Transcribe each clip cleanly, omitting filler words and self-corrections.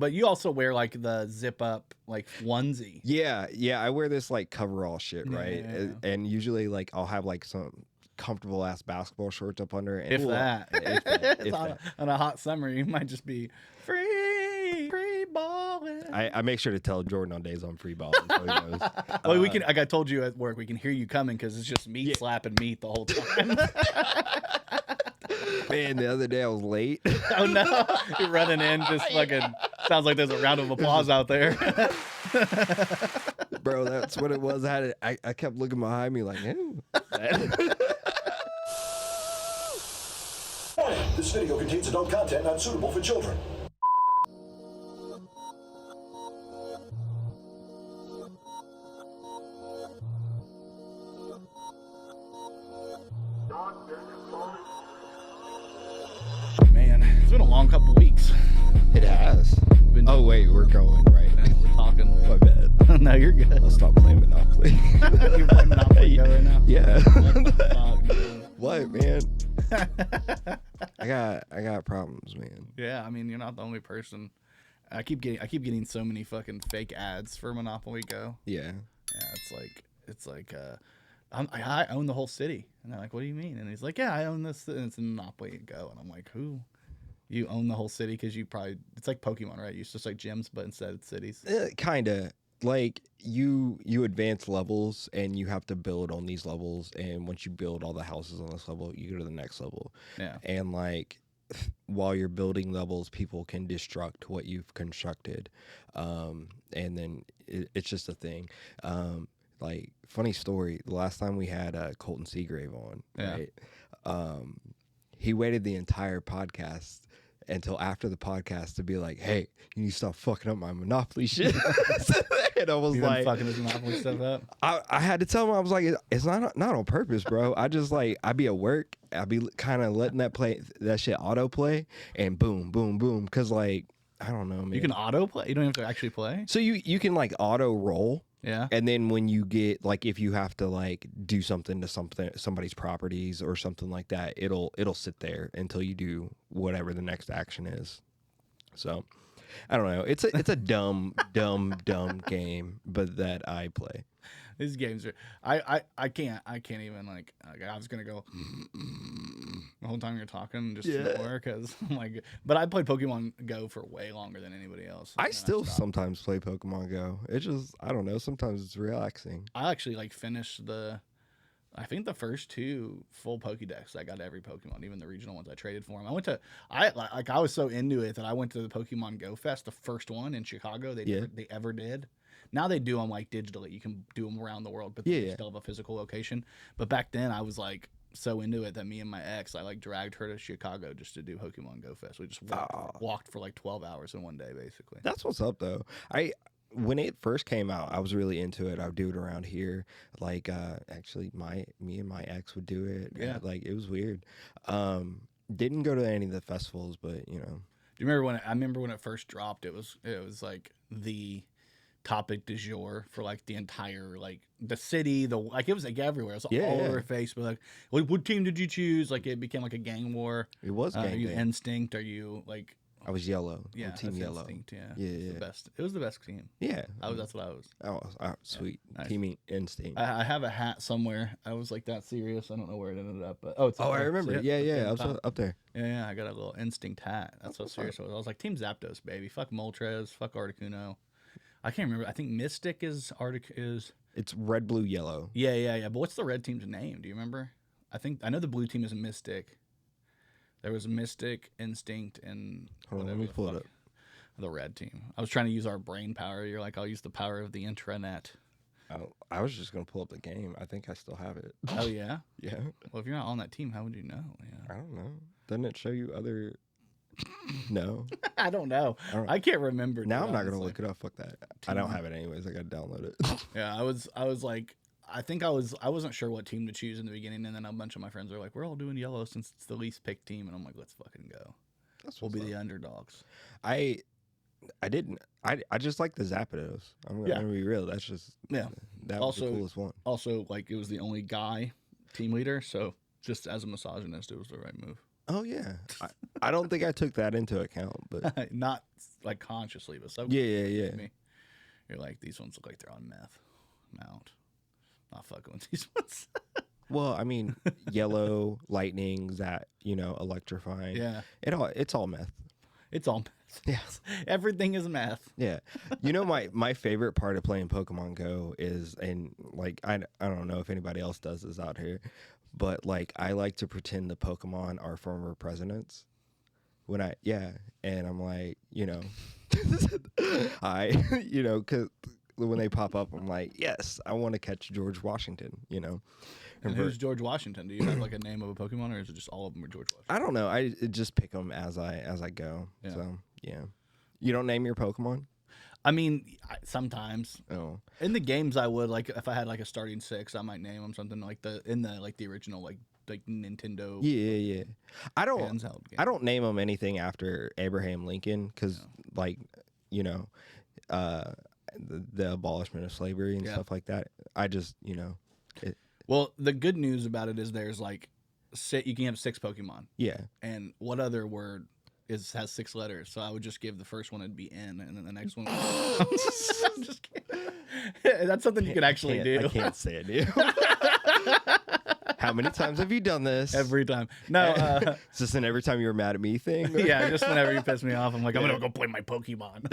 But you also wear like the zip up like onesie. Yeah, I wear this like coverall shit, right? Yeah. And usually like I'll have like some comfortable ass basketball shorts up under. And, If that. if on, that. on a hot summer, you might just be free balling. I make sure to tell Jordan on days I'm free balling. So he knows. Well, we can. Like I told you at work, we can hear you coming because it's just meat slapping meat the whole time. Man, the other day I was late. Oh no, you're running in, just fucking. Sounds like there's a round of applause out there. Bro, that's what it was. I kept looking behind me like, ew. This video contains adult content not suitable for children. Man, it's been a long couple weeks. It has. Oh, wait, we're going, right? We're talking. My bad. No, you're good. I'll stop playing Monopoly. You're playing Monopoly Go right now? Yeah. Fuck, dude. What, man? I got problems, man. Yeah, I mean, you're not the only person. I keep getting so many fucking fake ads for Monopoly Go. Yeah. Yeah, it's like I own the whole city, and they're like, "What do you mean?" And he's like, "Yeah, I own this, and it's in Monopoly Go." And I'm like, "Who? You own the whole city because you probably it's like Pokemon, right? It's just like gyms, but instead it's cities." Kinda. Like you advance levels and you have to build on these levels, and once you build all the houses on this level, you go to the next level. Yeah. And like while you're building levels, people can destruct what you've constructed, and then it's just a thing. Like funny story, the last time we had Colton Seagrave on, right? He waited the entire podcast until after the podcast to be like, "Hey, you need to stop fucking up my Monopoly shit." And I was like, fucking his Monopoly stuff up. I had to tell him, I was like, it's not on purpose, bro. I just like, I be at work, I be kind of letting that shit auto play, and boom, boom, boom. Cause like, I don't know, man. You can auto play. You don't have to actually play. So you can like auto roll. Yeah. And then when you get like, if you have to like do something to somebody's properties or something like that, it'll sit there until you do whatever the next action is. So I don't know. It's a dumb game, but that I play. These games are I can't even like I was gonna go the whole time you're talking just ignore because I'm like, but I played Pokemon Go for way longer than anybody else. I still sometimes play Pokemon Go. It's just, I don't know, sometimes it's relaxing. I actually like finished I think the first 2 full Pokédex. I got every Pokemon, even the regional ones. I traded for them. I was so into it that I went to the Pokemon Go Fest, the first one in Chicago. They ever did. Now they do them like digitally. You can do them around the world, but they still have a physical location. But back then, I was like so into it that me and my ex, I like dragged her to Chicago just to do Pokemon Go Fest. We just walked for like 12 hours in one day, basically. That's what's up, though. When it first came out, I was really into it. I would do it around here. Like, actually, me and my ex would do it. Yeah. Like, it was weird. Didn't go to any of the festivals, but, you know. Do you remember when it first dropped? It was like the topic du jour for like the entire like the city, it was like everywhere. It was all over Facebook. Like, what team did you choose? Like, it became like a gang war. It was gang. Are you gang. Instinct? Are you like? I was yellow. Yeah, Team Yellow. Instinct, yeah. Yeah. The best. It was the best team. Yeah. That's what I was. Oh, sweet. Nice. Team Instinct. I have a hat somewhere. I was like that serious. I don't know where it ended up, but it's. I remember. Yeah. I was up there. Yeah. I got a little Instinct hat. That's so serious I was. I was like Team Zapdos, baby. Fuck Moltres. Fuck Articuno. I can't remember. I think Mystic is It's red, blue, yellow. Yeah. But what's the red team's name? Do you remember? I know the blue team is Mystic. There was Mystic, Instinct, and hold on, let me pull it up. The red team. I was trying to use our brain power. You're like, I'll use the power of the intranet. Oh, I was just gonna pull up the game. I think I still have it. Oh yeah. Yeah. Well, if you're not on that team, how would you know? Yeah. I don't know. Doesn't it show you other? No. I don't know. I can't remember. Now I'm not gonna look it up. Fuck that. I don't have it anyways. I gotta download it. Yeah, I was like, I wasn't sure what team to choose in the beginning, and then a bunch of my friends were like, "We're all doing yellow since it's the least picked team," and I'm like, "Let's fucking go. We'll be the underdogs." I just like the Zapdos. I'm gonna be real. That's just that was the coolest one. Also, like, it was the only guy team leader, so just as a misogynist, it was the right move. Oh yeah, I don't think I took that into account, but Not like consciously, but yeah. me. You're like, these ones look like they're on meth. Mount. Not fucking with these ones. Well, I mean, yellow lightnings that electrifying. Yeah. It's all meth. It's all meth. Yes. Everything is meth. Yeah. My favorite part of playing Pokemon Go is, and like I don't know if anybody else does this out here, but like I like to pretend the Pokemon are former presidents. And I'm like, cuz when they pop up, I'm like, yes, I want to catch George Washington, And who's George Washington? Do you have like a name of a Pokemon, or is it just all of them are George Washington? I don't know. I just pick them as I go. Yeah. So yeah, you don't name your Pokemon. I mean, sometimes. Oh, in the games, I would like if I had like a starting 6, I might name them something like the original like Nintendo. Yeah. I handheld game. don't name them anything after Abraham Lincoln because the abolishment of slavery and stuff like that. I just Well, the good news about it is there's like you can have 6 Pokemon. Yeah. And what other word has 6 letters? So I would just give the first one, it'd be N, and then the next one. I'm just kidding. That's something you could actually do. I can't say it, dude. How many times have you done this? Every time. No. Is this an every time you're mad at me thing? Yeah, just whenever you piss me off, I'm like, I'm going to go play my Pokemon.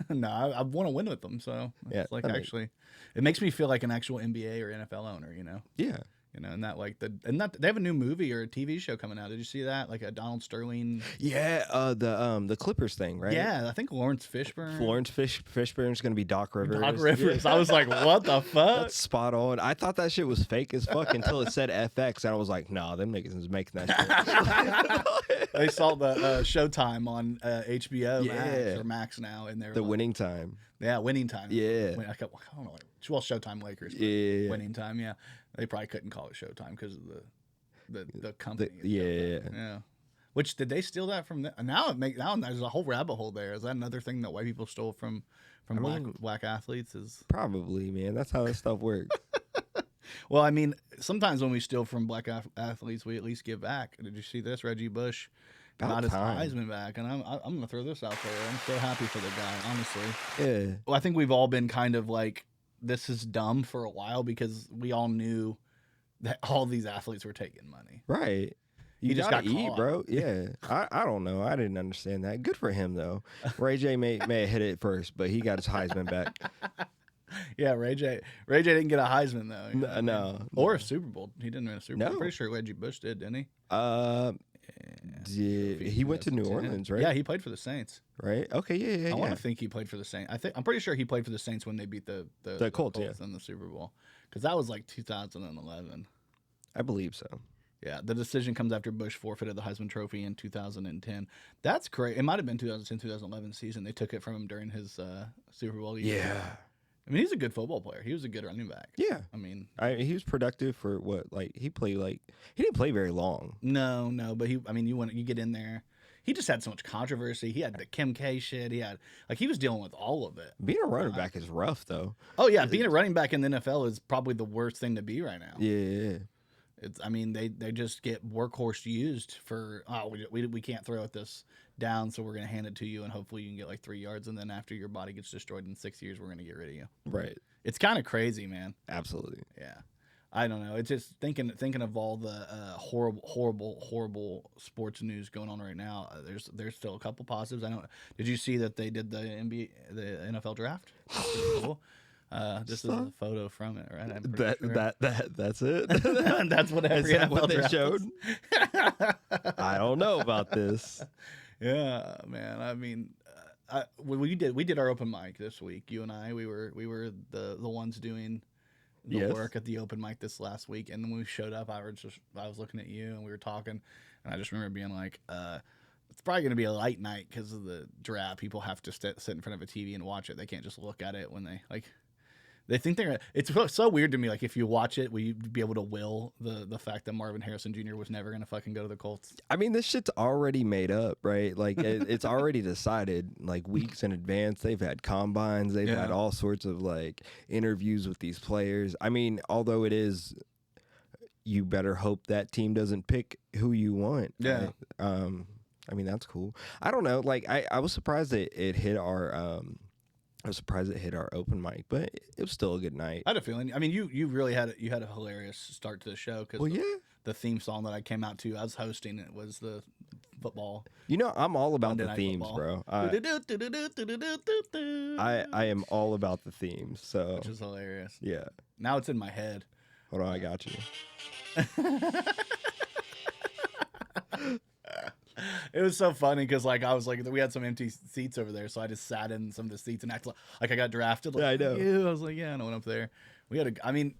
No, I want to win with them. So it's like actually, it makes me feel like an actual NBA or NFL owner, Yeah. And that they have a new movie or a TV show coming out. Did you see that? Like a Donald Sterling. Yeah, the Clippers thing, right? Yeah, I think Lawrence Fishburne. Fishburne's gonna be Doc Rivers. Doc Rivers. I was like, what the fuck? That's spot on. I thought that shit was fake as fuck until it said FX, and I was like, nah, them niggas is making that shit. They saw the Showtime on HBO Max or Max now, and they're winning time. Yeah, winning time. Yeah. I don't know. Well, Showtime Lakers. Yeah. Winning time. Yeah. They probably couldn't call it Showtime because of the company. Yeah. Which did they steal that from? Now there's a whole rabbit hole there. Is that another thing that white people stole from black athletes? Is probably, man. That's how this stuff works. Well, I mean, sometimes when we steal from black athletes, we at least give back. Did you see this? Reggie Bush got his Heisman back, and I'm gonna throw this out there. I'm so happy for the guy, honestly. Yeah. Well, I think we've all been kind of like, this is dumb for a while because we all knew that all these athletes were taking money. Right. You just gotta eat, bro. Yeah. I don't know. I didn't understand that. Good for him though. Ray J may have hit it first, but he got his Heisman back. Yeah, Ray J didn't get a Heisman though. No. Or a Super Bowl. He didn't win a Super Bowl. No. I'm pretty sure Reggie Bush did, didn't he? He went to New Orleans, right? Yeah, he played for the Saints. Right. Okay. Yeah. I want to think he played for the Saints. I'm pretty sure he played for the Saints when they beat the Colts in the Super Bowl, because that was like 2011. I believe so. Yeah, the decision comes after Bush forfeited the Heisman Trophy in 2010. That's great. It might have been 2010-2011 season. They took it from him during his Super Bowl year. Yeah. I mean, he's a good football player. He was a good running back. Yeah. I mean, he was productive for what? Like he didn't play very long. No, but you get in there. He just had so much controversy. He had the Kim K shit. He was dealing with all of it. Being a running back is rough though. Oh yeah, being a running back in the NFL is probably the worst thing to be right now. Yeah. They just get workhorse used for, we can't throw it this down, so we're going to hand it to you, and hopefully you can get like 3 yards, and then after your body gets destroyed in 6 years, we're going to get rid of you. Right. It's kind of crazy, man. Absolutely. Yeah. I don't know. It's just thinking of all the horrible sports news going on right now. There's still a couple positives. Did you see that they did the NFL draft? Cool. This is a photo from it, right? That's it. That's what every NFL what they draft showed. is. I don't know about this. Yeah, man. I mean, we did our open mic this week. You and I, we were the ones doing the work at the open mic this last week. And then when we showed up, I was looking at you and we were talking, and I just remember being like, it's probably going to be a light night because of the draft. People have to sit in front of a TV and watch it. They can't just look at it when they think it's so weird to me. Like, if you watch it, will you be able to will the fact that Marvin Harrison Jr. was never going to fucking go to the Colts? I mean, this shit's already made up, right? Like, it's already decided, like, weeks in advance. They've had combines. They've had all sorts of, like, interviews with these players. I mean, although it is, you better hope that team doesn't pick who you want. Yeah. I mean, that's cool. I don't know. Like, I was surprised that it hit our open mic, but it was still a good night. I had a feeling. I mean, you really had a hilarious start to the show because the theme song that I came out to, I was hosting. It was the football. You know, I'm all about Monday the Night themes, Football. bro. I am all about the themes. So Which is hilarious. yeah. Now it's in my head. Hold on, I got you. It was so funny because like I was like we had some empty seats over there, so I just sat in some of the seats and acted like I got drafted. Like, Yeah, I know. I was like, yeah, I went up there. We had I mean,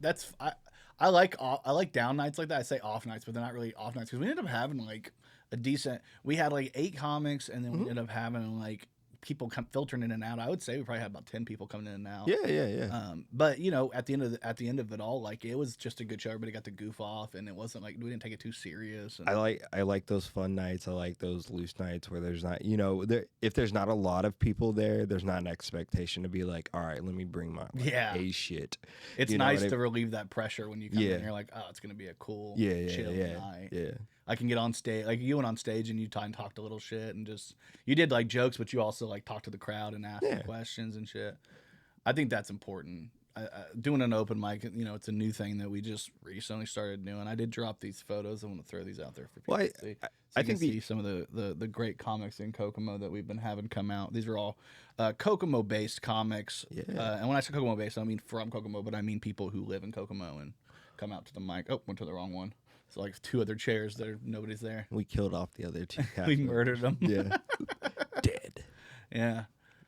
I like down nights like that. I say off nights, but they're not really off nights because we ended up having like a decent. We had like 8 comics, and then we ended up having like people filtering in and out. I would say we probably had about 10 people coming in and out. Yeah. But you know, at the end of it all, like it was just a good show. Everybody got to goof off, and it wasn't like we didn't take it too serious. And I like those fun nights. I like those loose nights where there's not, you know, if there's not a lot of people there's not an expectation to be like, all right, let me bring my A shit. It's You know nice what I to relieve that pressure when you come in. You're like, oh, it's gonna be a cool, chill night. Yeah. I can get on stage. Like you went on stage and you talked a little shit and just you did like jokes, but you also like talked to the crowd and asked them questions and shit. I think that's important. Doing an open mic, you know, it's a new thing that we just recently started doing. I did drop these photos. I want to throw these out there for people to see. So I think see some of the great comics in Kokomo that we've been having come out. These are all Kokomo based comics. Yeah. And when I say Kokomo based, I don't mean from Kokomo, but I mean people who live in Kokomo and come out to the mic. Oh, went to the wrong one. So like 2 other chairs nobody's there. We killed off the other 2 cats. We murdered them. Yeah. Dead. Yeah.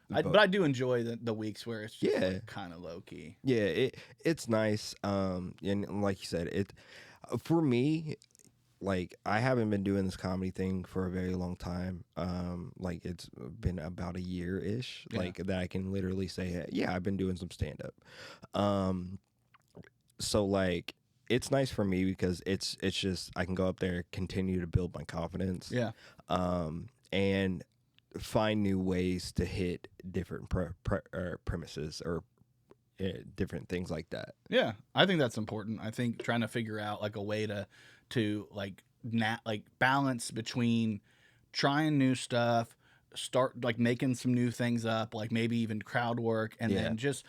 But I do enjoy the weeks where it's just like kind of low key. Yeah, it's nice. And like you said, for me, like I haven't been doing this comedy thing for a very long time. Like it's been about a year-ish. Like that I can literally say, yeah, I've been doing some stand up. So like it's nice for me because it's just I can go up there, continue to build my confidence. Yeah. And find new ways to hit different premises or different things like that. Yeah, I think that's important. I think trying to figure out like a way to like balance between trying new stuff, start like making some new things up, like maybe even crowd work, and then just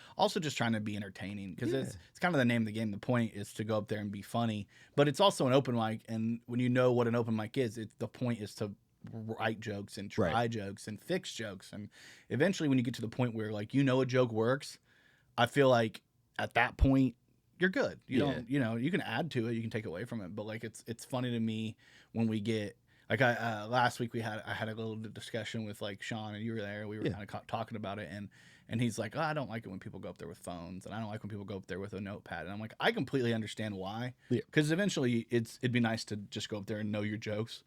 trying to be entertaining because it's kind of the name of the game. The point is to go up there and be funny, but it's also an open mic, and when you know what an open mic is, the point is to write jokes and try jokes and fix jokes, and eventually when you get to the point where like you know a joke works, I feel like at that point you're good. You don't, you know, you can add to it, you can take away from it, but like it's funny to me when we get like last week I had a little discussion with like Sean, and you were there. We were kind of talking about it, and he's like, oh, I don't like it when people go up there with phones, and I don't like when people go up there with a notepad. And I'm like, I completely understand why, because eventually it'd be nice to just go up there and know your jokes.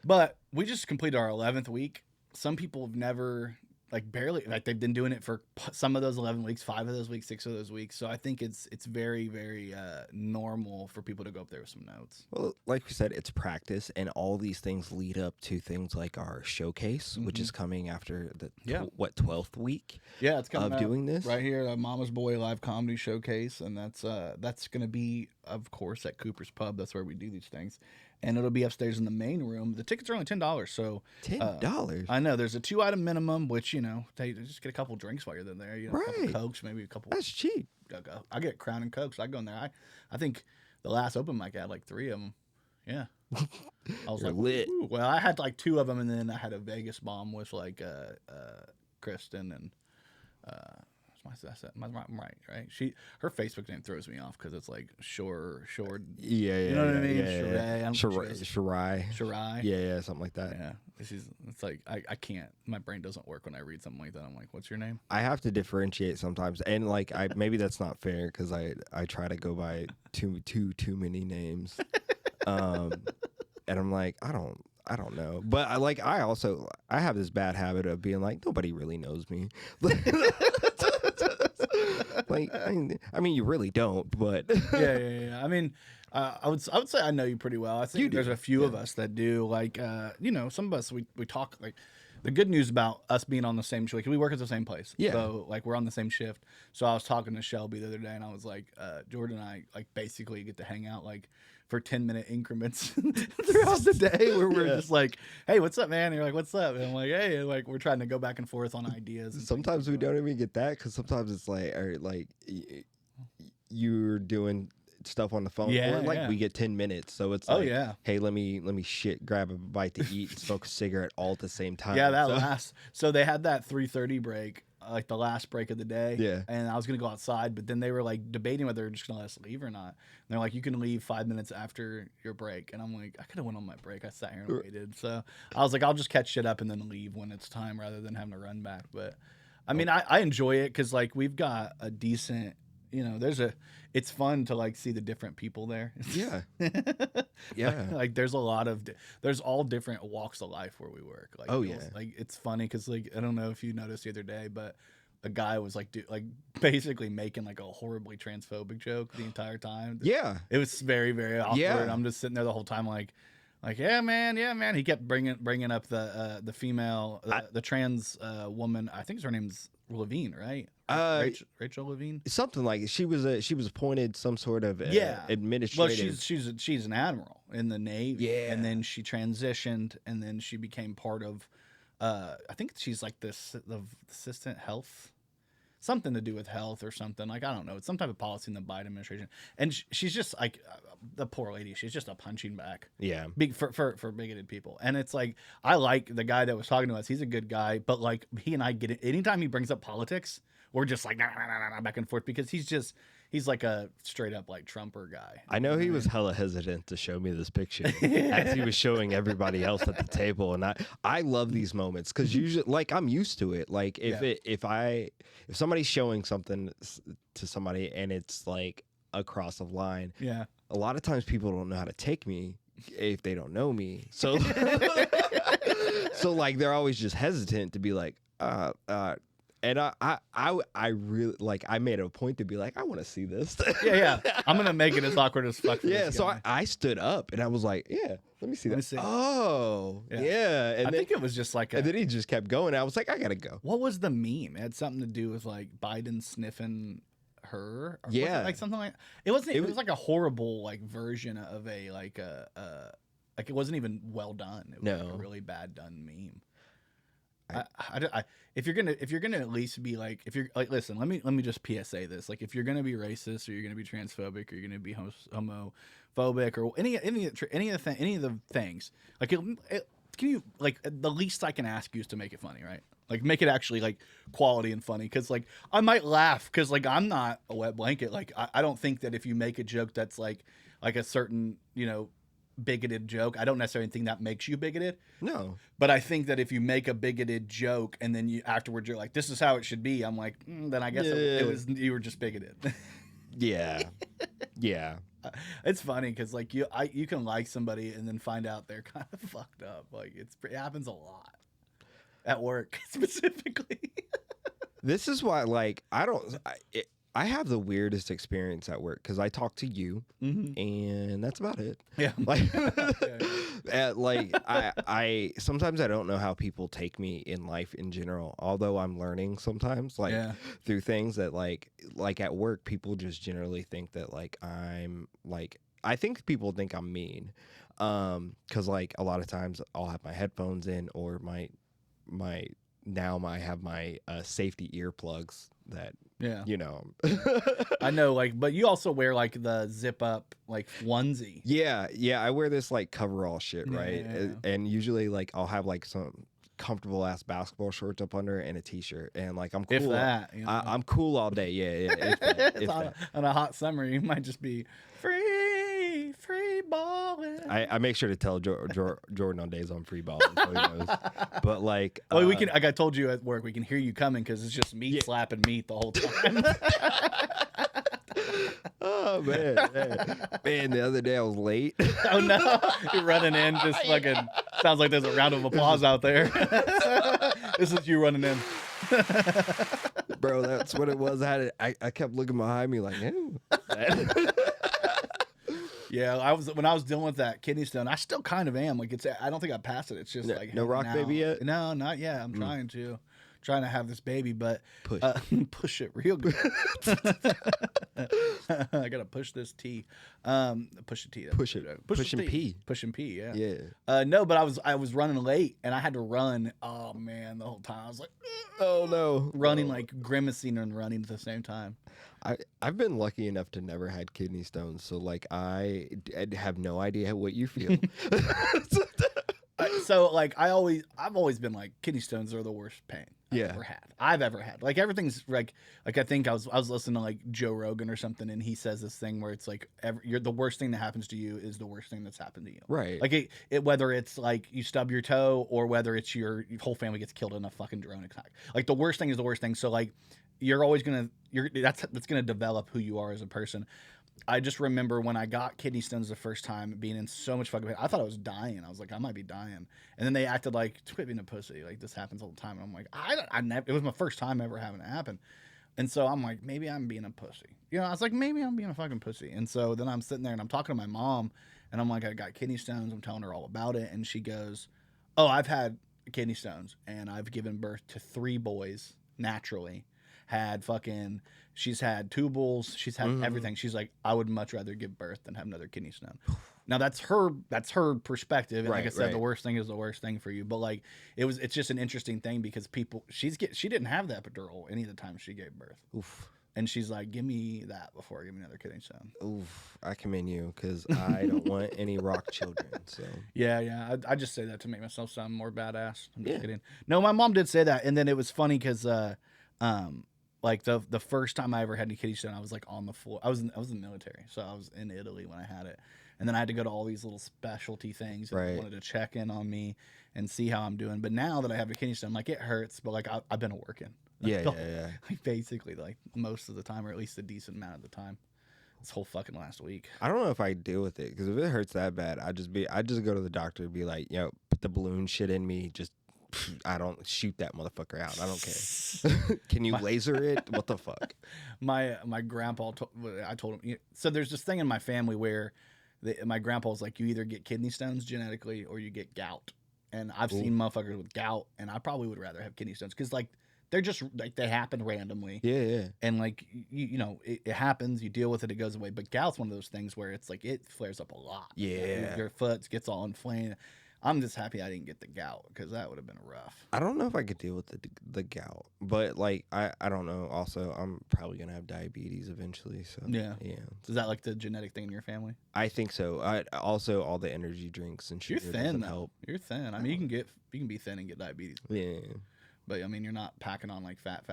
But we just completed our 11th week. Some people have never, like barely, like they've been doing it for some of those 11 weeks, 5 of those weeks, 6 of those weeks. So I think it's very, very normal for people to go up there with some notes. Well, like we said, it's practice, and all these things lead up to things like our showcase, which is coming after the 12th week. Yeah, it's coming of doing this right here, the Mama's Boy Live Comedy Showcase, and that's going to be, of course, at Cooper's Pub. That's where we do these things. And it'll be upstairs in the main room. The tickets are only $10. So $10. I know there's a 2-item minimum, which you know they just get a couple drinks while you're there. You know, a couple Cokes, maybe a couple. That's cheap. I get Crown and Cokes. I go in there. I think the last open mic I had like 3 of them. Yeah, I was You're like lit. Ooh. Well, I had like 2 of them, and then I had a Vegas bomb with like Kristen and. I'm right? Her Facebook name throws me off because it's like Shore. Yeah, you know what I mean? Yeah. Shirai. Yeah, something like that. Yeah, it's like I can't. My brain doesn't work when I read something like that. I'm like, what's your name? I have to differentiate sometimes, and like maybe that's not fair because I try to go by too many names, and I'm like I don't know, but I have this bad habit of being like nobody really knows me. Like I mean, you really don't, but yeah. I mean, I would say I know you pretty well. I think there's a few of us that do. Like, you know, some of us we talk like the good news about us being on the same shift, we work at the same place. Yeah. So like we're on the same shift. So I was talking to Shelby the other day, and I was like, Jordan and I like basically get to hang out like for 10-minute increments throughout the day, where we're just like, hey, what's up, man? And you're like, what's up? And I'm like, hey, and like we're trying to go back and forth on ideas. And Sometimes we don't even get that because sometimes it's like, or like you're doing stuff on the phone. Yeah, or like yeah. we get 10 minutes, so it's Oh, like, yeah. hey, let me grab a bite to eat, and smoke a cigarette all at the same time. Yeah, that so, last. So they had that 3:30 break, like the last break of the day. Yeah. And I was gonna go outside, but then they were like debating whether they're just gonna let us leave or not. And they're like, you can leave 5 minutes after your break. And I'm like, I could have went on my break. I sat here and waited. So I was like, I'll just catch shit up and then leave when it's time rather than having to run back. But I mean, I enjoy it because like we've got a decent. It's fun to like see the different people there. Yeah. Yeah. Like there's all different walks of life where we work. Like, Oh, yeah. Like it's funny because like I don't know if you noticed the other day, but a guy was like basically making like a horribly transphobic joke the entire time. Yeah. It was very, very awkward. Yeah. I'm just sitting there the whole time like yeah man. He kept bringing up the female the trans woman. I think her name's Levine, right? Rachel Levine. Something like she was appointed some sort of administrative. Well, she's an admiral in the Navy. Yeah. And then she transitioned, and then she became part of. I think she's like the assistant health, something to do with health or something. Like I don't know. It's some type of policy in the Biden administration, and she's just like the poor lady. She's just a punching bag. Yeah. Big for bigoted people. And it's like I like the guy that was talking to us. He's a good guy, but like he and I get it anytime he brings up politics. We're just like nah, back and forth because he's like a straight up like Trumper guy. I know he was hella hesitant to show me this picture as he was showing everybody else at the table, and I love these moments because usually like I'm used to it. Like if somebody's showing something to somebody and it's like a cross of line, yeah. A lot of times people don't know how to take me if they don't know me, so so like they're always just hesitant to be like and I really like I made a point to be like I want to see this. Yeah. I'm gonna make it as awkward as fuck. For this So guy. I stood up and I was like, yeah, let me see that. see. Oh, yeah. And I think it was just like and then he just kept going. I was like, I gotta go. What was the meme? It had something to do with like Biden sniffing her. Or Yeah. was it like something like it wasn't. It was like a horrible like version of a like it wasn't even well done. It was like a really bad done meme. If you're gonna at least be like if you're like listen let me just PSA this like if you're gonna be racist or you're gonna be transphobic or you're gonna be homophobic or any of the things like can you like the least I can ask you is to make it funny, right? Like make it actually like quality and funny because like I might laugh because like I'm not a wet blanket. Like I don't think that if you make a joke that's like a certain bigoted joke, I don't necessarily think that makes you bigoted. No. But I think that if you make a bigoted joke and then you afterwards you're like, this is how it should be, I'm like, then I guess it was you were just bigoted. Yeah. Yeah. It's funny because like you can like somebody and then find out they're kind of fucked up. Like it happens a lot at work specifically. This is why like I have the weirdest experience at work because I talk to you, and that's about it. Yeah, like, like I sometimes I don't know how people take me in life in general. Although I'm learning sometimes, like through things that like at work, people just generally think that like I'm like I think people think I'm mean, because like a lot of times I'll have my headphones in or I have my safety earplugs that. Yeah. I know, like, but you also wear like the zip up like onesie. Yeah. I wear this like coverall shit, right? Yeah. And usually like I'll have like some comfortable ass basketball shorts up under and a t-shirt, and like I'm cool. If that, I'm cool all day. Yeah. If that. On a hot summer, you might just be free balling. I make sure to tell Jordan on days I'm free balling, so he knows. But like, we can. Like I told you at work, we can hear you coming because it's just meat slapping meat the whole time. Oh man! The other day I was late. Oh no! You're running in, just fucking. Sounds like there's a round of applause out there. This is you running in. Bro, that's what it was. I kept looking behind me like, ew. Yeah, I was when I was dealing with that kidney stone. I still kind of am. Like I don't think I passed it. It's just like no rock now. baby yet? No, not yet. I'm trying to have this baby, but Push. push it real good. I gotta push this T. Push the T. Push it. Push and pee. Push and pee. Yeah. Yeah. No, but I was running late, and I had to run. Oh man, the whole time I was like, Oh no, running like grimacing and running at the same time. I've been lucky enough to never had kidney stones, so like I have no idea what you feel. So like I've always been like kidney stones are the worst pain I've ever had. Like everything's like I think I was listening to like Joe Rogan or something, and he says this thing where it's like the worst thing that happens to you is the worst thing that's happened to you. Right. Like it whether it's like you stub your toe or whether it's your whole family gets killed in a fucking drone attack. Like the worst thing is the worst thing. So like you're always that's gonna develop who you are as a person. I just remember when I got kidney stones the first time, being in so much fucking pain. I thought I was dying. I was like, I might be dying. And then they acted like, quit being a pussy. Like, this happens all the time. And I'm like, it was my first time ever having it happen. And so I'm like, maybe I'm being a pussy. You know, I was like, maybe I'm being a fucking pussy. And so then I'm sitting there and I'm talking to my mom, and I'm like, I got kidney stones. I'm telling her all about it. And she goes, oh, I've had kidney stones, and I've given birth to 3 boys naturally. She's had tubules, she's had everything. She's like, I would much rather give birth than have another kidney stone. Now that's her perspective. And like I said, the worst thing is the worst thing for you. But like it's just an interesting thing because she didn't have the epidural any of the time she gave birth. Oof. And she's like, give me that before I give me another kidney stone. Oof, I commend you because I don't want any rock children. So yeah, I just say that to make myself sound more badass. I'm just kidding. No, my mom did say that, and then it was funny because like the first time I ever had a kidney stone, I was like on the floor. I was in the military, so I was in Italy when I had it, and then I had to go to all these little specialty things. And they wanted to check in on me and see how I'm doing. But now that I have a kidney stone, like it hurts, but like I've been working. Yeah. Like basically, like most of the time, or at least a decent amount of the time. This whole fucking last week. I don't know if I deal with it because if it hurts that bad, I just go to the doctor and be like, put the balloon shit in me. Just I don't shoot that motherfucker out. I don't care. Can you laser it? What the fuck? My grandpa, I told him. So there's this thing in my family where my grandpa was like, you either get kidney stones genetically or you get gout. And I've seen motherfuckers with gout, and I probably would rather have kidney stones because like they're just like they happen randomly. Yeah. And like you know it happens, you deal with it, it goes away. But gout's one of those things where it's like it flares up a lot. Yeah, your foot gets all inflamed. I'm just happy I didn't get the gout because that would have been rough. I don't know if I could deal with the gout, but like I don't know. Also, I'm probably gonna have diabetes eventually. So yeah. Is that like the genetic thing in your family? I think so. Also all the energy drinks and shit. You're thin though. Help. You're thin. I mean, you can be thin and get diabetes. Yeah. But I mean, you're not packing on like fat.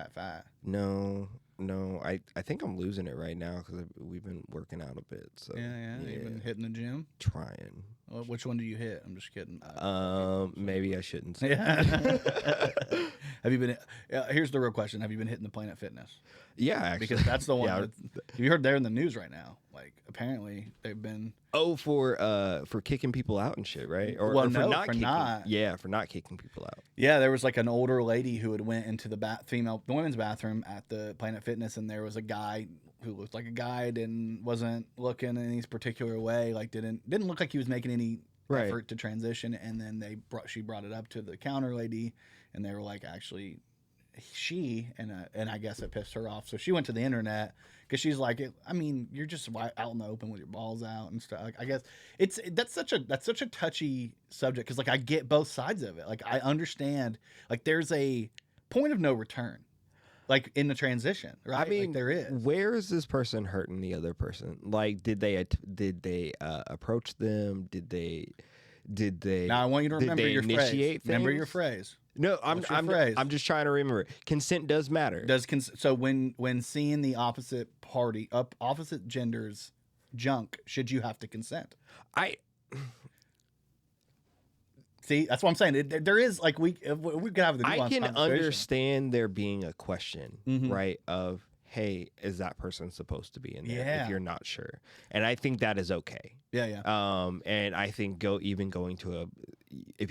No. I think I'm losing it right now because we've been working out a bit. So yeah. You've been hitting the gym. Trying. Well, which one do you hit? I'm just kidding. Maybe I shouldn't say. Have you been? Here's the real question: have you been hitting the Planet Fitness? Yeah, actually, because that's the one. Have you heard they're in the news right now? Like apparently they've been. Oh, for kicking people out and shit, right? Or for not. Yeah, for not kicking people out. Yeah, there was like an older lady who had went into the women's bathroom at the Planet Fitness, and there was a guy who looked like a guide and wasn't looking in any particular way. Like didn't look like he was making any effort to transition. And then she brought it up to the counter lady, and they were like, actually, and I guess it pissed her off. So she went to the internet because she's like, I mean, you're just out in the open with your balls out and stuff. Like, I guess that's such a touchy subject because like I get both sides of it. Like I understand like there's a point of no return. Like in the transition, right? I mean, like there is. Where is this person hurting the other person? Like, did they approach them? Did they? Now I want you to remember your phrase. Things? Remember your phrase. No, I'm just trying to remember. Consent does matter. So when seeing the opposite genders junk, should you have to consent? See, that's what I'm saying. There is like we could have the nuanced I can understand there being a question, right? Of hey, is that person supposed to be in there? If you're not sure, and I think that is okay. Yeah. And I think if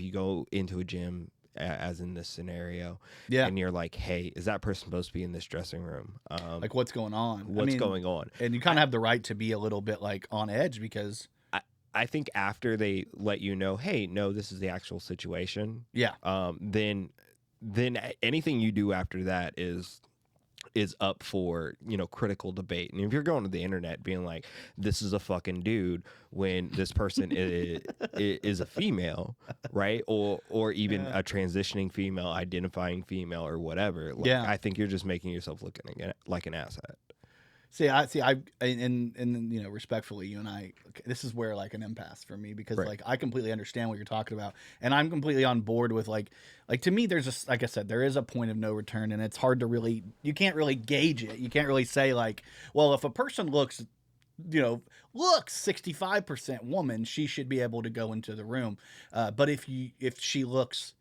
you go into a gym, as in this scenario, and you're like, hey, is that person supposed to be in this dressing room? Like what's going on? What's going on? And you kind of have the right to be a little bit like on edge because I think after they let you know, hey, no, this is the actual situation. Yeah. Then anything you do after that is up for, critical debate. And if you're going to the internet being like, this is a fucking dude when this person is a female, right? Or even a transitioning female, identifying female, or whatever. Like, I think you're just making yourself look like an asset. And respectfully, you and I, this is where like an impasse for me, because like I completely understand what you're talking about, and I'm completely on board with like to me, there's just, like I said, there is a point of no return, and it's hard to really, you can't really gauge it. You can't really say like, well, if a person looks 65% woman, she should be able to go into the room, but if she looks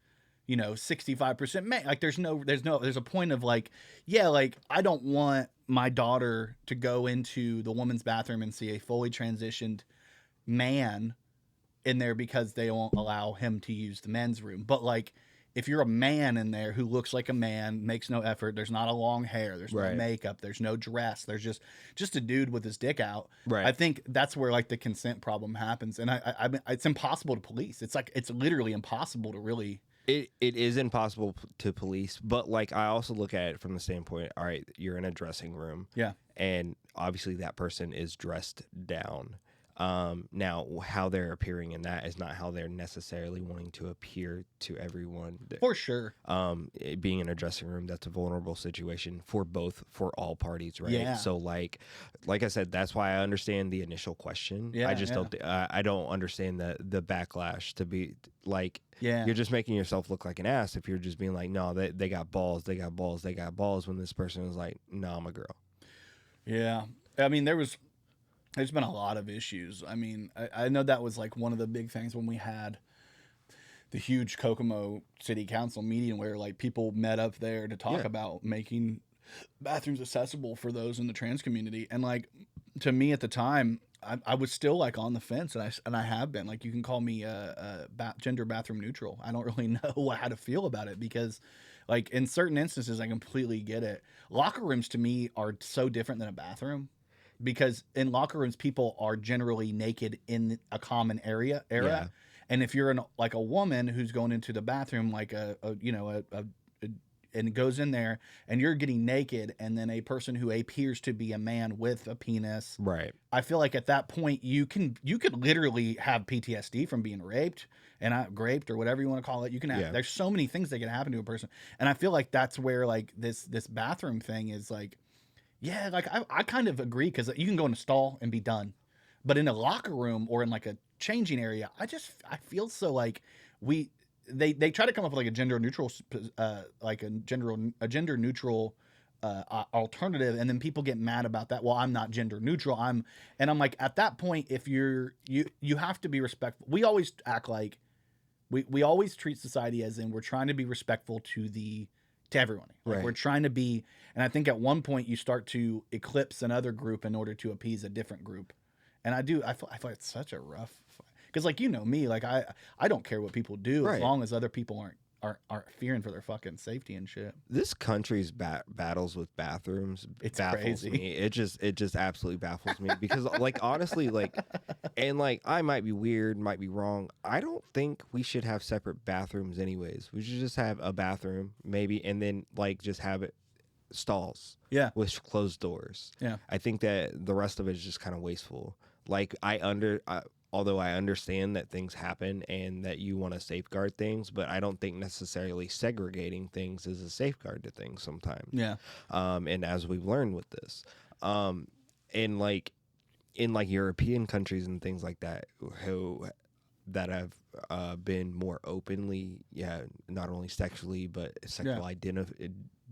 65% man, like there's a point of like, yeah, like I don't want my daughter to go into the woman's bathroom and see a fully transitioned man in there because they won't allow him to use the men's room. But like, if you're a man in there who looks like a man, makes no effort, there's not a long hair, there's no makeup, there's no dress, there's just a dude with his dick out. Right. I think that's where like the consent problem happens, and I it's impossible to police. It's like, it's literally impossible to really. It is impossible to police, but like I also look at it from the standpoint, all right, you're in a dressing room. Yeah. And obviously that person is dressed down. Now, how they're appearing in that is not how they're necessarily wanting to appear to everyone. For sure. Being in a dressing room, that's a vulnerable situation for all parties, right? Yeah. So like I said, that's why I understand the initial question. Yeah, I just don't understand the backlash to be like, you're just making yourself look like an ass if you're just being like, no, they got balls, when this person is like, no, I'm a girl. Yeah. I mean, there's been a lot of issues. I mean, I know that was like one of the big things when we had the huge Kokomo City Council meeting where like people met up there to talk about making bathrooms accessible for those in the trans community. And like, to me at the time, I was still like on the fence, and I have been. Like, you can call me gender bathroom neutral. I don't really know how to feel about it, because like in certain instances I completely get it. Locker rooms to me are so different than a bathroom, because in locker rooms people are generally naked in a common area. Yeah. And if you're like a woman who's going into the bathroom, like and goes in there and you're getting naked, and then a person who appears to be a man with a penis, right? I feel like at that point you could literally have PTSD from being raped or whatever you want to call it. You can have, there's so many things that can happen to a person, and I feel like that's where like this bathroom thing is like, yeah, like I kind of agree, because you can go in a stall and be done, but in a locker room or in like a changing area, I feel so like they try to come up with like a gender neutral alternative, and then people get mad about that. Well, I'm not gender neutral. I'm like, at that point, if you have to be respectful. We always act like we always treat society as in we're trying to be respectful to everyone. Like, we're trying to be, and I think at one point you start to eclipse another group in order to appease a different group. And I feel like it's such a rough, because like, me, like I don't care what people do as long as other people aren't fearing for their fucking safety and shit. This country's battles with bathrooms, it baffles crazy. Me. It just absolutely baffles me, because like, honestly, like, and like, I might be weird, might be wrong. I don't think we should have separate bathrooms anyways. We should just have a bathroom maybe, and then like just have it stalls with closed doors. Yeah. I think that the rest of it is just kind of wasteful. Like, although I understand that things happen and that you want to safeguard things, but I don't think necessarily segregating things is a safeguard to things sometimes. Yeah. And as we've learned with this, in like European countries and things like that, that have been more openly, not only sexually but sexual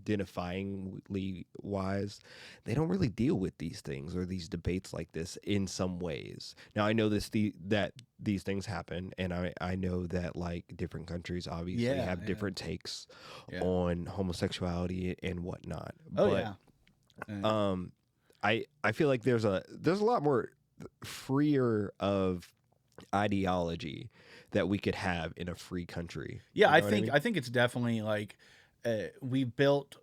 identifyingly wise, they don't really deal with these things or these debates like this in some ways. Now, I know that these things happen, and I know that like different countries obviously have different takes on homosexuality and whatnot. I feel like there's a lot more freer of ideology that we could have in a free country. Yeah, I think it's definitely like, we built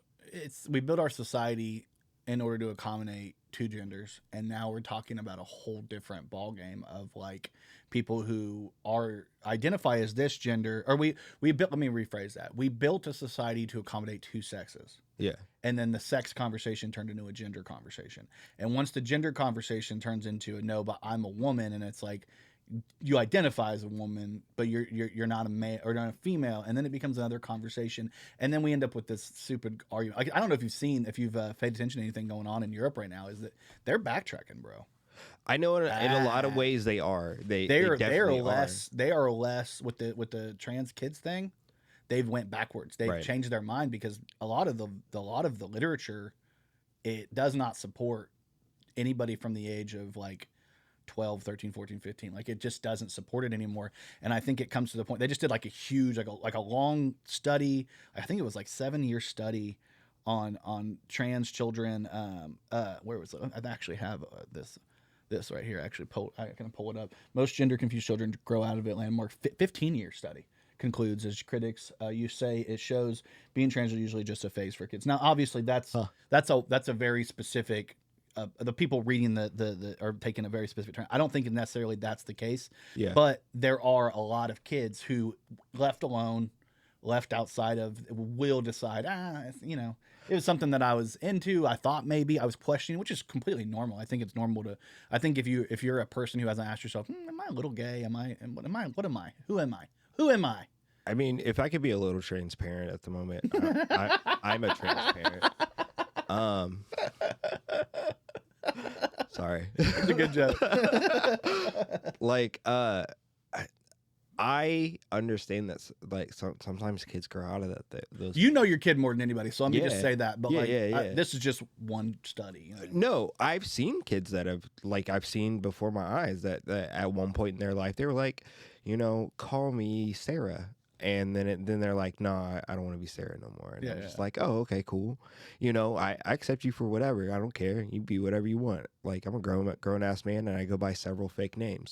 our society in order to accommodate two genders, and now we're talking about a whole different ball game of like people who identify as this gender, or we built. Let me rephrase that. We built a society to accommodate two sexes. Yeah. And then the sex conversation turned into a gender conversation. And once the gender conversation turns into a no, but I'm a woman, and it's like you identify as a woman, but you're not a male or not a female, and then it becomes another conversation, and then we end up with this stupid argument. I don't know if you've paid attention to anything going on in Europe right now. Is that they're backtracking, bro? I know in a lot of ways they are. They are less with the trans kids thing. They've went backwards. They've changed their mind because a lot of the literature, it does not support anybody from the age of like 12, 13, 14, 15. Like it just doesn't support it anymore. And I think it comes to the point they just did like a huge, like a long study. I think it was like 7-year study on trans children. Where was it? I actually have this right here. Actually, I can pull it up. Most gender confused children grow out of it. Landmark 15-year study concludes, as critics you say, it shows being trans is usually just a phase for kids. Now, obviously, that's a very specific. The people reading the are taking a very specific turn. I don't think necessarily that's the case. Yeah. But there are a lot of kids who, left alone, left outside of, will decide, it was something that I was into. I thought maybe I was questioning, which is completely normal. I think it's normal to. I think if you're a person who hasn't asked yourself, am I a little gay? What am I? Who am I? Who am I? I mean, if I could be a little transparent at the moment, I'm a transparent. Sorry. It's a good joke. Like, I understand that, like, sometimes kids grow out of that. Those. You know your kid more than anybody, so let me just say that. But this is just one study. No, I've seen kids that have, like, I've seen before my eyes that at one point in their life they were like, call me Sarah. And then they're like, nah, I don't want to be Sarah no more. And I'm just like, oh, okay, cool. I accept you for whatever. I don't care. You be whatever you want. Like, I'm a grown ass man, and I go by several fake names.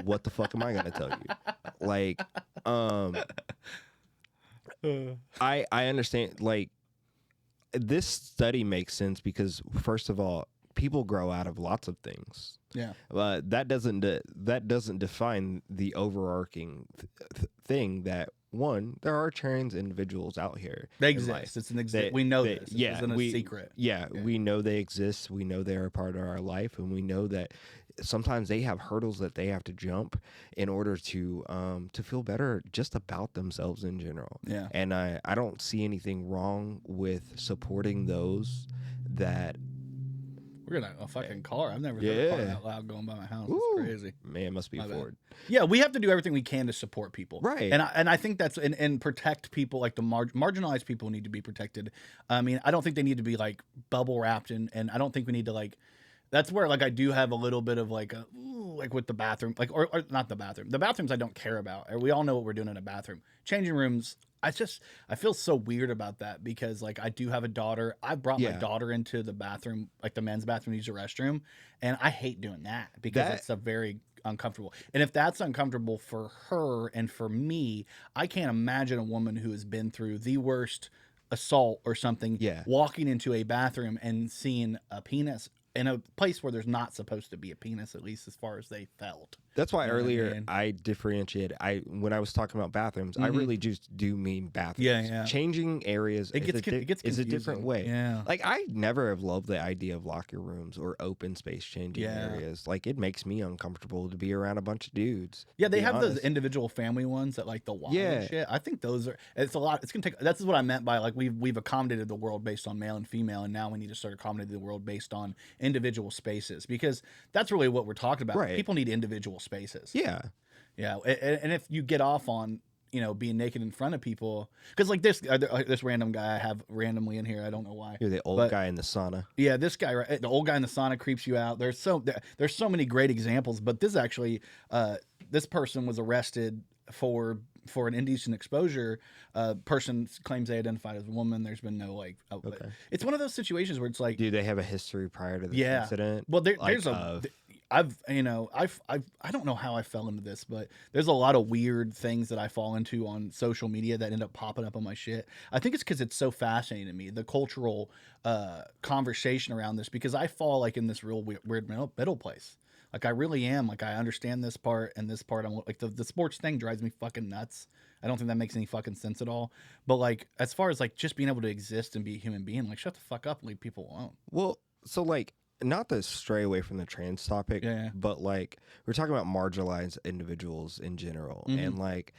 What the fuck am I gonna tell you? Like, I understand. Like, this study makes sense because, first of all, people grow out of lots of things. Yeah. That doesn't define the overarching thing that. One, there are trans individuals out here. They exist. It's we know this. Yeah, isn't a secret. Yeah, we know they exist. We know they're a part of our life, and we know that sometimes they have hurdles that they have to jump in order to feel better just about themselves in general. Yeah. And I don't see anything wrong with supporting those that. We're in a fucking car. I've never heard a car that loud going by my house. It's crazy. Man, it must be Ford. Yeah, we have to do everything we can to support people. Right. And I think that's and protect people, like the marginalized people need to be protected. I mean, I don't think they need to be like bubble wrapped and I don't think we need to like. That's where like I do have a little bit of like like with the bathroom, like or not the bathroom. The bathrooms I don't care about. We all know what we're doing in a bathroom. Changing rooms. I feel so weird about that because like I do have a daughter. I brought my daughter into the bathroom, like the men's bathroom, to use the restroom, and I hate doing that because it's a very uncomfortable. And if that's uncomfortable for her and for me, I can't imagine a woman who has been through the worst assault or something walking into a bathroom and seeing a penis in a place where there's not supposed to be a penis, at least as far as they felt. That's why earlier I differentiated. When I was talking about bathrooms, I really just do mean bathrooms. Yeah. Changing areas is a different way. Yeah. Like I never have loved the idea of locker rooms or open space changing areas. Like it makes me uncomfortable to be around a bunch of dudes. Yeah, they have those individual family ones that like the Y and shit. I think those are. It's a lot. It's gonna take. That's what I meant by like we've accommodated the world based on male and female, and now we need to start accommodating the world based on individual spaces because that's really what we're talking about. Right. People need individual spaces. Yeah. And if you get off on being naked in front of people, because like this random guy I have randomly in here, I don't know why. You're the old guy in the sauna. Yeah, this guy, the old guy in the sauna creeps you out. There's so many great examples, but this actually, this person was arrested for an indecent exposure. Person claims they identified as a woman. There's been no like. Okay. It's one of those situations where it's like, do they have a history prior to this incident? Well, there's I don't know how I fell into this, but there's a lot of weird things that I fall into on social media that end up popping up on my shit. I think it's because it's so fascinating to me, the cultural conversation around this, because I fall like in this real weird middle place. Like I really am. Like I understand this part and this part. I'm like the sports thing drives me fucking nuts. I don't think that makes any fucking sense at all. But like as far as like just being able to exist and be a human being, like shut the fuck up and leave people alone. Well, so like not to stray away from the trans topic, Yeah. but like we're talking about marginalized individuals in general, and like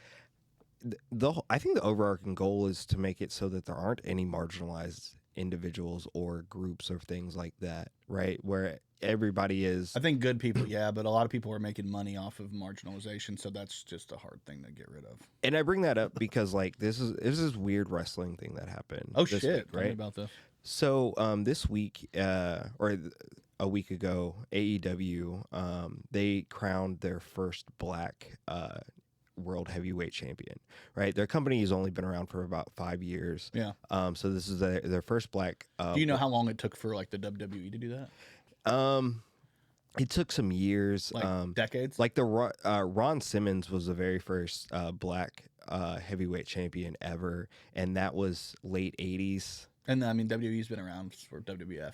I think the overarching goal is to make it so that there aren't any marginalized individuals or groups or things like that, right? Where everybody is. I think good people, yeah, but a lot of people are making money off of marginalization, so that's just a hard thing to get rid of. And I bring that up because like this is weird wrestling thing that happened. Oh this shit! week, Tell me right? about this. So this week, or a week ago, AEW, they crowned their first black world heavyweight champion. Right, their company has only been around for about 5 years. Yeah. So this is their first black. Do you know how long it took for like the WWE to do that? It took some years, Like decades. Like Ron Simmons was the very first black heavyweight champion ever, and that was late 80s. And I mean, WWE's been around for WWF.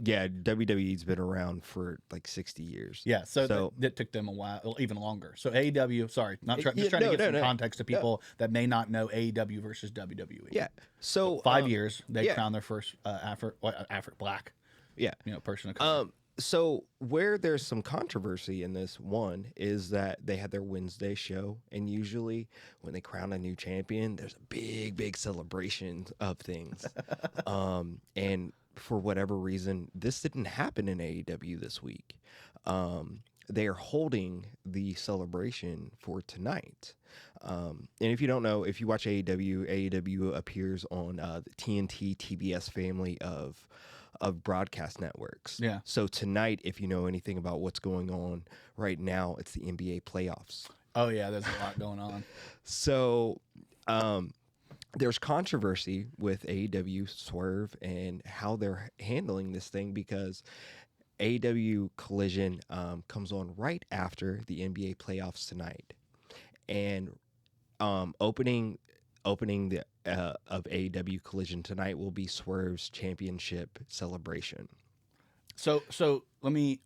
Yeah, WWE's been around for like 60 years. Yeah, so that took them a while, even longer. So AEW, sorry, just trying to get some context to people that may not know AEW versus WWE. Yeah, so 5 years they crowned their first black, person of color. So where there's some controversy in this one is that they had their Wednesday show, and usually when they crown a new champion, there's a big celebration of things. And for whatever reason, this didn't happen in AEW this week. They are holding the celebration for tonight. And if you don't know, if you watch AEW appears on the TNT TBS family of broadcast networks. Yeah. So tonight, if you know anything about what's going on right now, it's the NBA playoffs. Oh yeah, there's a lot going on. So there's controversy with AEW Swerve and how they're handling this thing, because AEW Collision comes on right after the NBA playoffs tonight, and opening the of AEW Collision tonight will be Swerve's championship celebration. So let me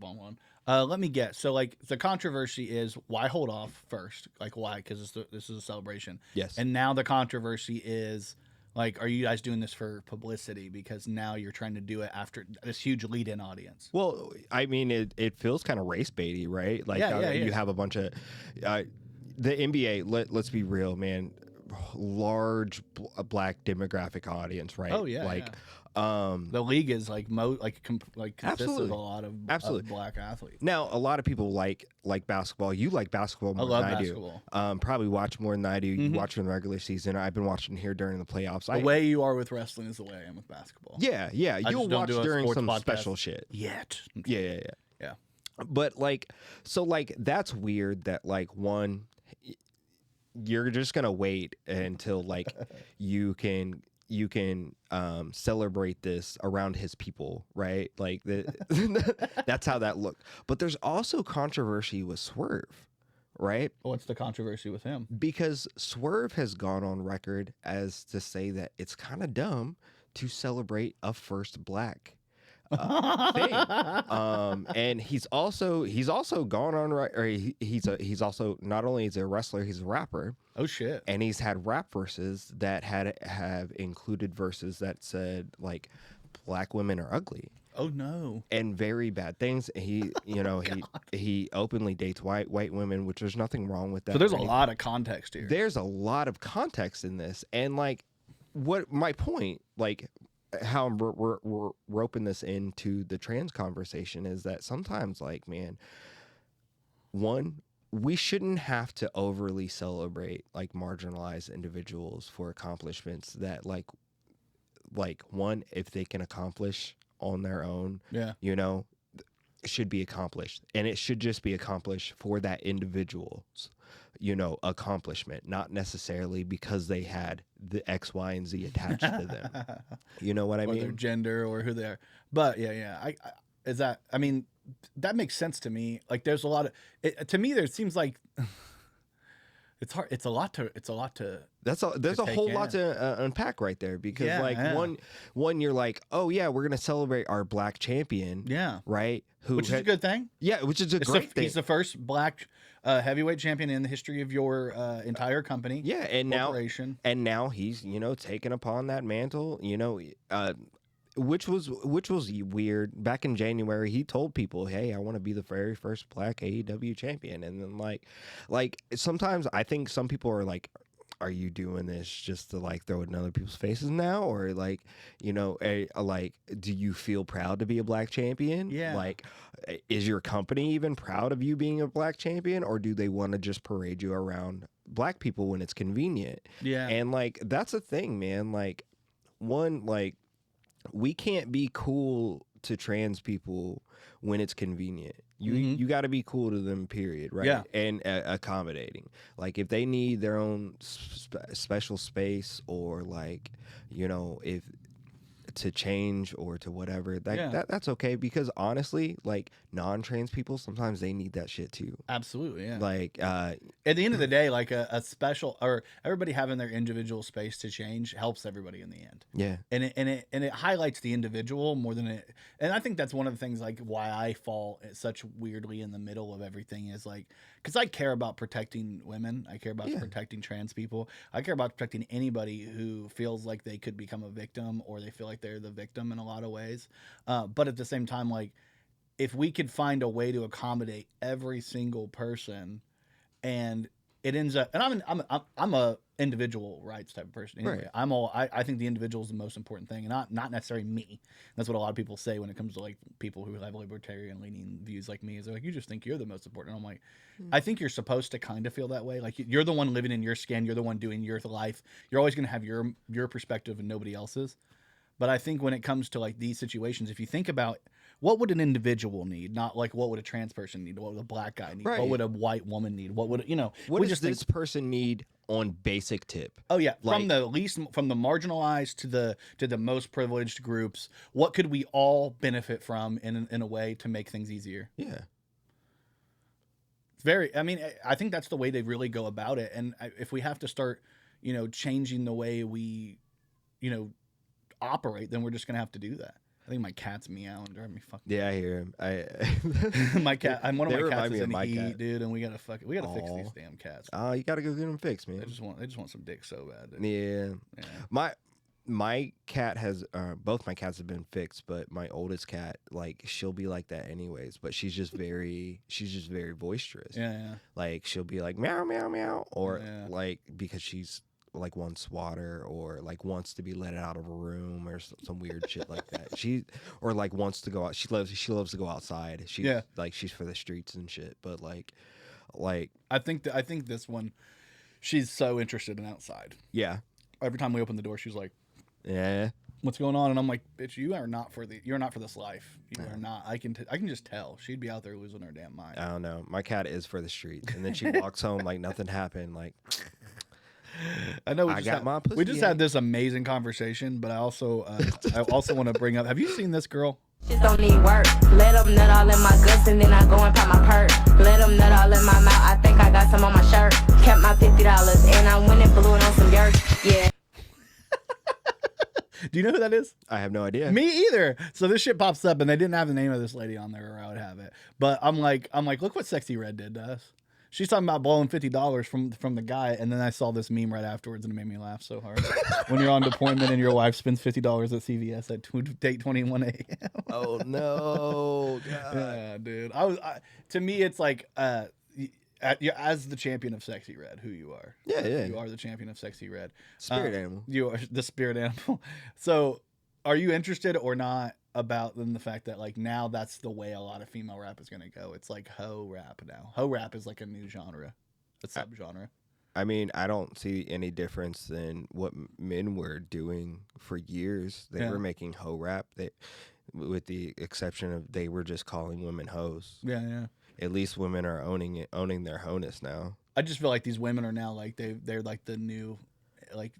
wrong one. Let me get. So like the controversy is why hold off first? Like why? Because this is a celebration. Yes. And now the controversy is like, are you guys doing this for publicity? Because now you're trying to do it after this huge lead-in audience. Well, I mean, it feels kind of race baity, right? Like you have a bunch of the NBA. Let's be real, man. Large black demographic audience, right? Oh yeah, like the league is like consists of a lot of black athletes. Now, a lot of people like basketball. You like basketball more than I basketball. Do. Probably watch more than I do. You watch in the regular season. I've been watching here during the playoffs. The way you are with wrestling is the way I am with basketball. Yeah. You'll watch during some podcast special shit. Yet. Yeah. But that's weird that one, you're just gonna wait until you can celebrate this around his people, right? Like that's how that looked. But there's also controversy with Swerve, right? What's the controversy with him? Because Swerve has gone on record as to say that it's kind of dumb to celebrate a first black thing. And he's also gone on he's also not only is a wrestler, he's a rapper. Oh shit. And he's had rap verses that have included verses that said like black women are ugly. Oh no. And very bad things. He he openly dates white women, which there's nothing wrong with that. So there's a lot of context here. There's a lot of context in this. And what my point, how we're roping this into the trans conversation is that sometimes, we shouldn't have to overly celebrate marginalized individuals for accomplishments that one, if they can accomplish on their own, should be accomplished, and it should just be accomplished for that individual's accomplishment, not necessarily because they had the X, Y, and Z attached to them. You know what I mean? Or their gender or who they are. But I mean, that makes sense to me. Like there's a lot of to me there seems like It's hard. It's a lot to. There's a whole lot to unpack right there because one you're like, oh yeah, we're gonna celebrate our black champion. Yeah. Right. Which is a good thing. Yeah, which is a great thing. He's the first black heavyweight champion in the history of your entire company. Yeah, and corporation. now he's taken upon that mantle. Which was weird. Back in January, he told people, "Hey, I want to be the very first black AEW champion." And then like sometimes I think some people are like, "Are you doing this just to like throw it in other people's faces now, or like, do you feel proud to be a black champion? Yeah. Like, is your company even proud of you being a black champion, or do they want to just parade you around black people when it's convenient?" Yeah. And like that's a thing, man. Like we can't be cool to trans people when it's convenient. You got to be cool to them, period, right? Yeah. And accommodating. Like if they need their own special space, or like if to change or to whatever, that's okay, because honestly, like non-trans people sometimes they need that shit too. Absolutely, yeah. Like at the end of the day, like a special, or everybody having their individual space to change helps everybody in the end. Yeah. And it highlights the individual more than it. And I think that's one of the things like why I fall such weirdly in the middle of everything is like, because I care about protecting women. I care about protecting trans people. I care about protecting anybody who feels like they could become a victim, or they feel like they're the victim in a lot of ways. But at the same time, like if we could find a way to accommodate every single person, and it ends up, and I'm a individual rights type of person anyway. Right. I think the individual is the most important thing, and not necessarily me. That's what a lot of people say when it comes to like people who have libertarian leaning views like me, is they're like, you just think you're the most important. And I'm like, I think you're supposed to kind of feel that way. Like you're the one living in your skin, you're the one doing your life. You're always going to have your perspective and nobody else's. But I think when it comes to like these situations, if you think about what would an individual need, not like what would a trans person need, what would a black guy need, what would a white woman need, what would what does this person need on basic tip? Oh yeah, like, from the marginalized to the most privileged groups, what could we all benefit from in a way to make things easier? Yeah. I think that's the way they really go about it. And if we have to start, changing the way we, operate, then we're just gonna have to do that. I think my cat's meowing, driving me fucking. Yeah, I hear him. My cat. One of my cats is in heat, cat. dude, and we gotta fix these damn cats. Oh, you gotta go get them fixed, man. They just want some dick so bad. Dude. Yeah. My cat has both my cats have been fixed, but my oldest cat, like she'll be like that anyways. But she's just very boisterous. Yeah. Like she'll be like meow meow meow, or like because she's like wants water, or like wants to be let out of a room, or some weird shit like that. Or like wants to go out. She loves to go outside. She's for the streets and shit. But like I think this one, she's so interested in outside. Yeah. Every time we open the door, she's like, yeah, what's going on? And I'm like, bitch, you're not for this life. You are not. I can just tell. She'd be out there losing her damn mind. I don't know. My cat is for the streets, and then she walks home like nothing happened. Like. I know we just had this amazing conversation, but I also want to bring up. Have you seen this girl? Just don't need work. Let them nut all in my guts and then I go and pop my perk. Let them nut all in my mouth. I think I got some on my shirt. Kept my $50 and I went and blew it on some dirt. Yeah. Do you know who that is? I have no idea. Me either. So this shit pops up, and they didn't have the name of this lady on there, or I would have it. But I'm like, look what Sexy Red did to us. She's talking about blowing $50 from the guy, and then I saw this meme right afterwards, and it made me laugh so hard. When you're on deployment and your wife spends $50 at CVS at 8:21 a.m. Oh no! God. Yeah, dude. To me, it's like as the champion of Sexy Red, who you are. Yeah. You are the champion of Sexy Red. Spirit animal. You are the spirit animal. So, are you interested or not about the fact that like now that's the way a lot of female rap is going to go? It's like hoe rap now. Hoe rap is like a new genre, a subgenre. I mean, I don't see any difference than what men were doing for years. They were making hoe rap. With the exception of they were just calling women hoes. Yeah. At least women are owning their honess now. I just feel like these women are now like they're like the new like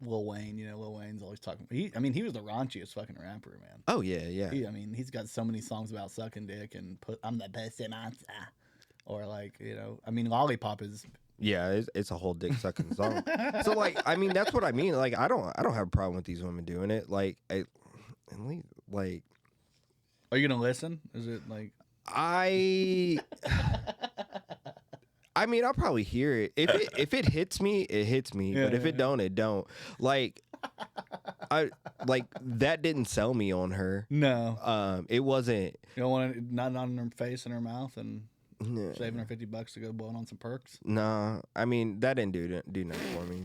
Lil Wayne. Lil Wayne's always talking. He was the raunchiest fucking rapper, man. Oh yeah. He's got so many songs about sucking dick and I'm the best monster. Or like, Lollipop is Yeah, it's a whole dick sucking song. So like, I mean, that's what I mean. Like, I don't have a problem with these women doing it. Like, like, are you gonna listen? Is it like I mean, I'll probably hear it. If it hits me, it hits me. Yeah, but if it don't, it don't. Like, I like that didn't sell me on her. no? It wasn't. You don't want it not on her face and her mouth and saving her $50 to go blowing on some perks. Nah, I mean that didn't do nothing for me.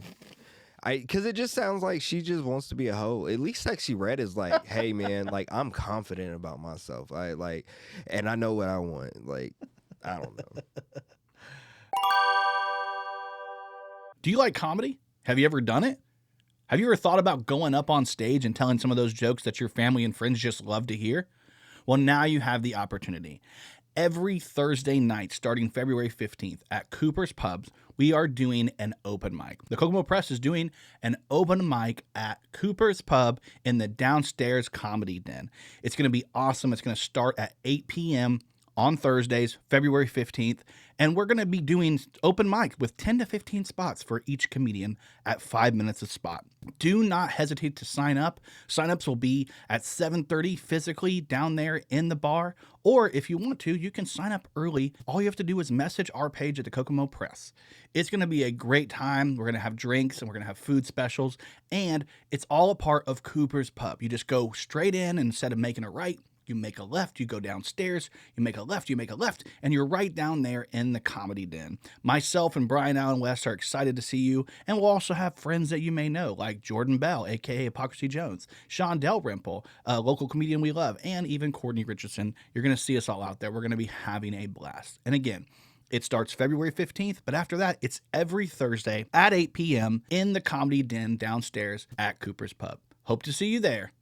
Because it just sounds like she just wants to be a hoe. At least Sexy Red is like, hey man, like I'm confident about myself. I like, and I know what I want. Like, I don't know. Do you like comedy? Have you ever done it? Have you ever thought about going up on stage and telling some of those jokes that your family and friends just love to hear? Well, now you have the opportunity. Every Thursday night, starting February 15th at Cooper's Pubs, we are doing an open mic. The Kokomo Press is doing an open mic at Cooper's Pub in the downstairs comedy den. It's going to be awesome. It's going to start at 8 p.m. on Thursdays, February 15th, and we're going to be doing open mic with 10 to 15 spots for each comedian at 5 minutes a spot. Do not hesitate to sign up. Sign-ups will be at 7:30 physically down there in the bar, or if you want to, you can sign up early. All you have to do is message our page at the Kokomo Press. It's going to be a great time. We're going to have drinks and we're going to have food specials, and it's all a part of Cooper's Pub. You just go straight in, and instead of making a right, you make a left, you go downstairs, you make a left, and you're right down there in the comedy den. Myself and Brian Allen West are excited to see you, and we'll also have friends that you may know, like Jordan Bell, a.k.a. Hypocrisy Jones, Sean Dalrymple, a local comedian we love, and even Courtney Richardson. You're going to see us all out there. We're going to be having a blast. And again, it starts February 15th, but after that, it's every Thursday at 8 p.m. in the comedy den downstairs at Cooper's Pub. Hope to see you there.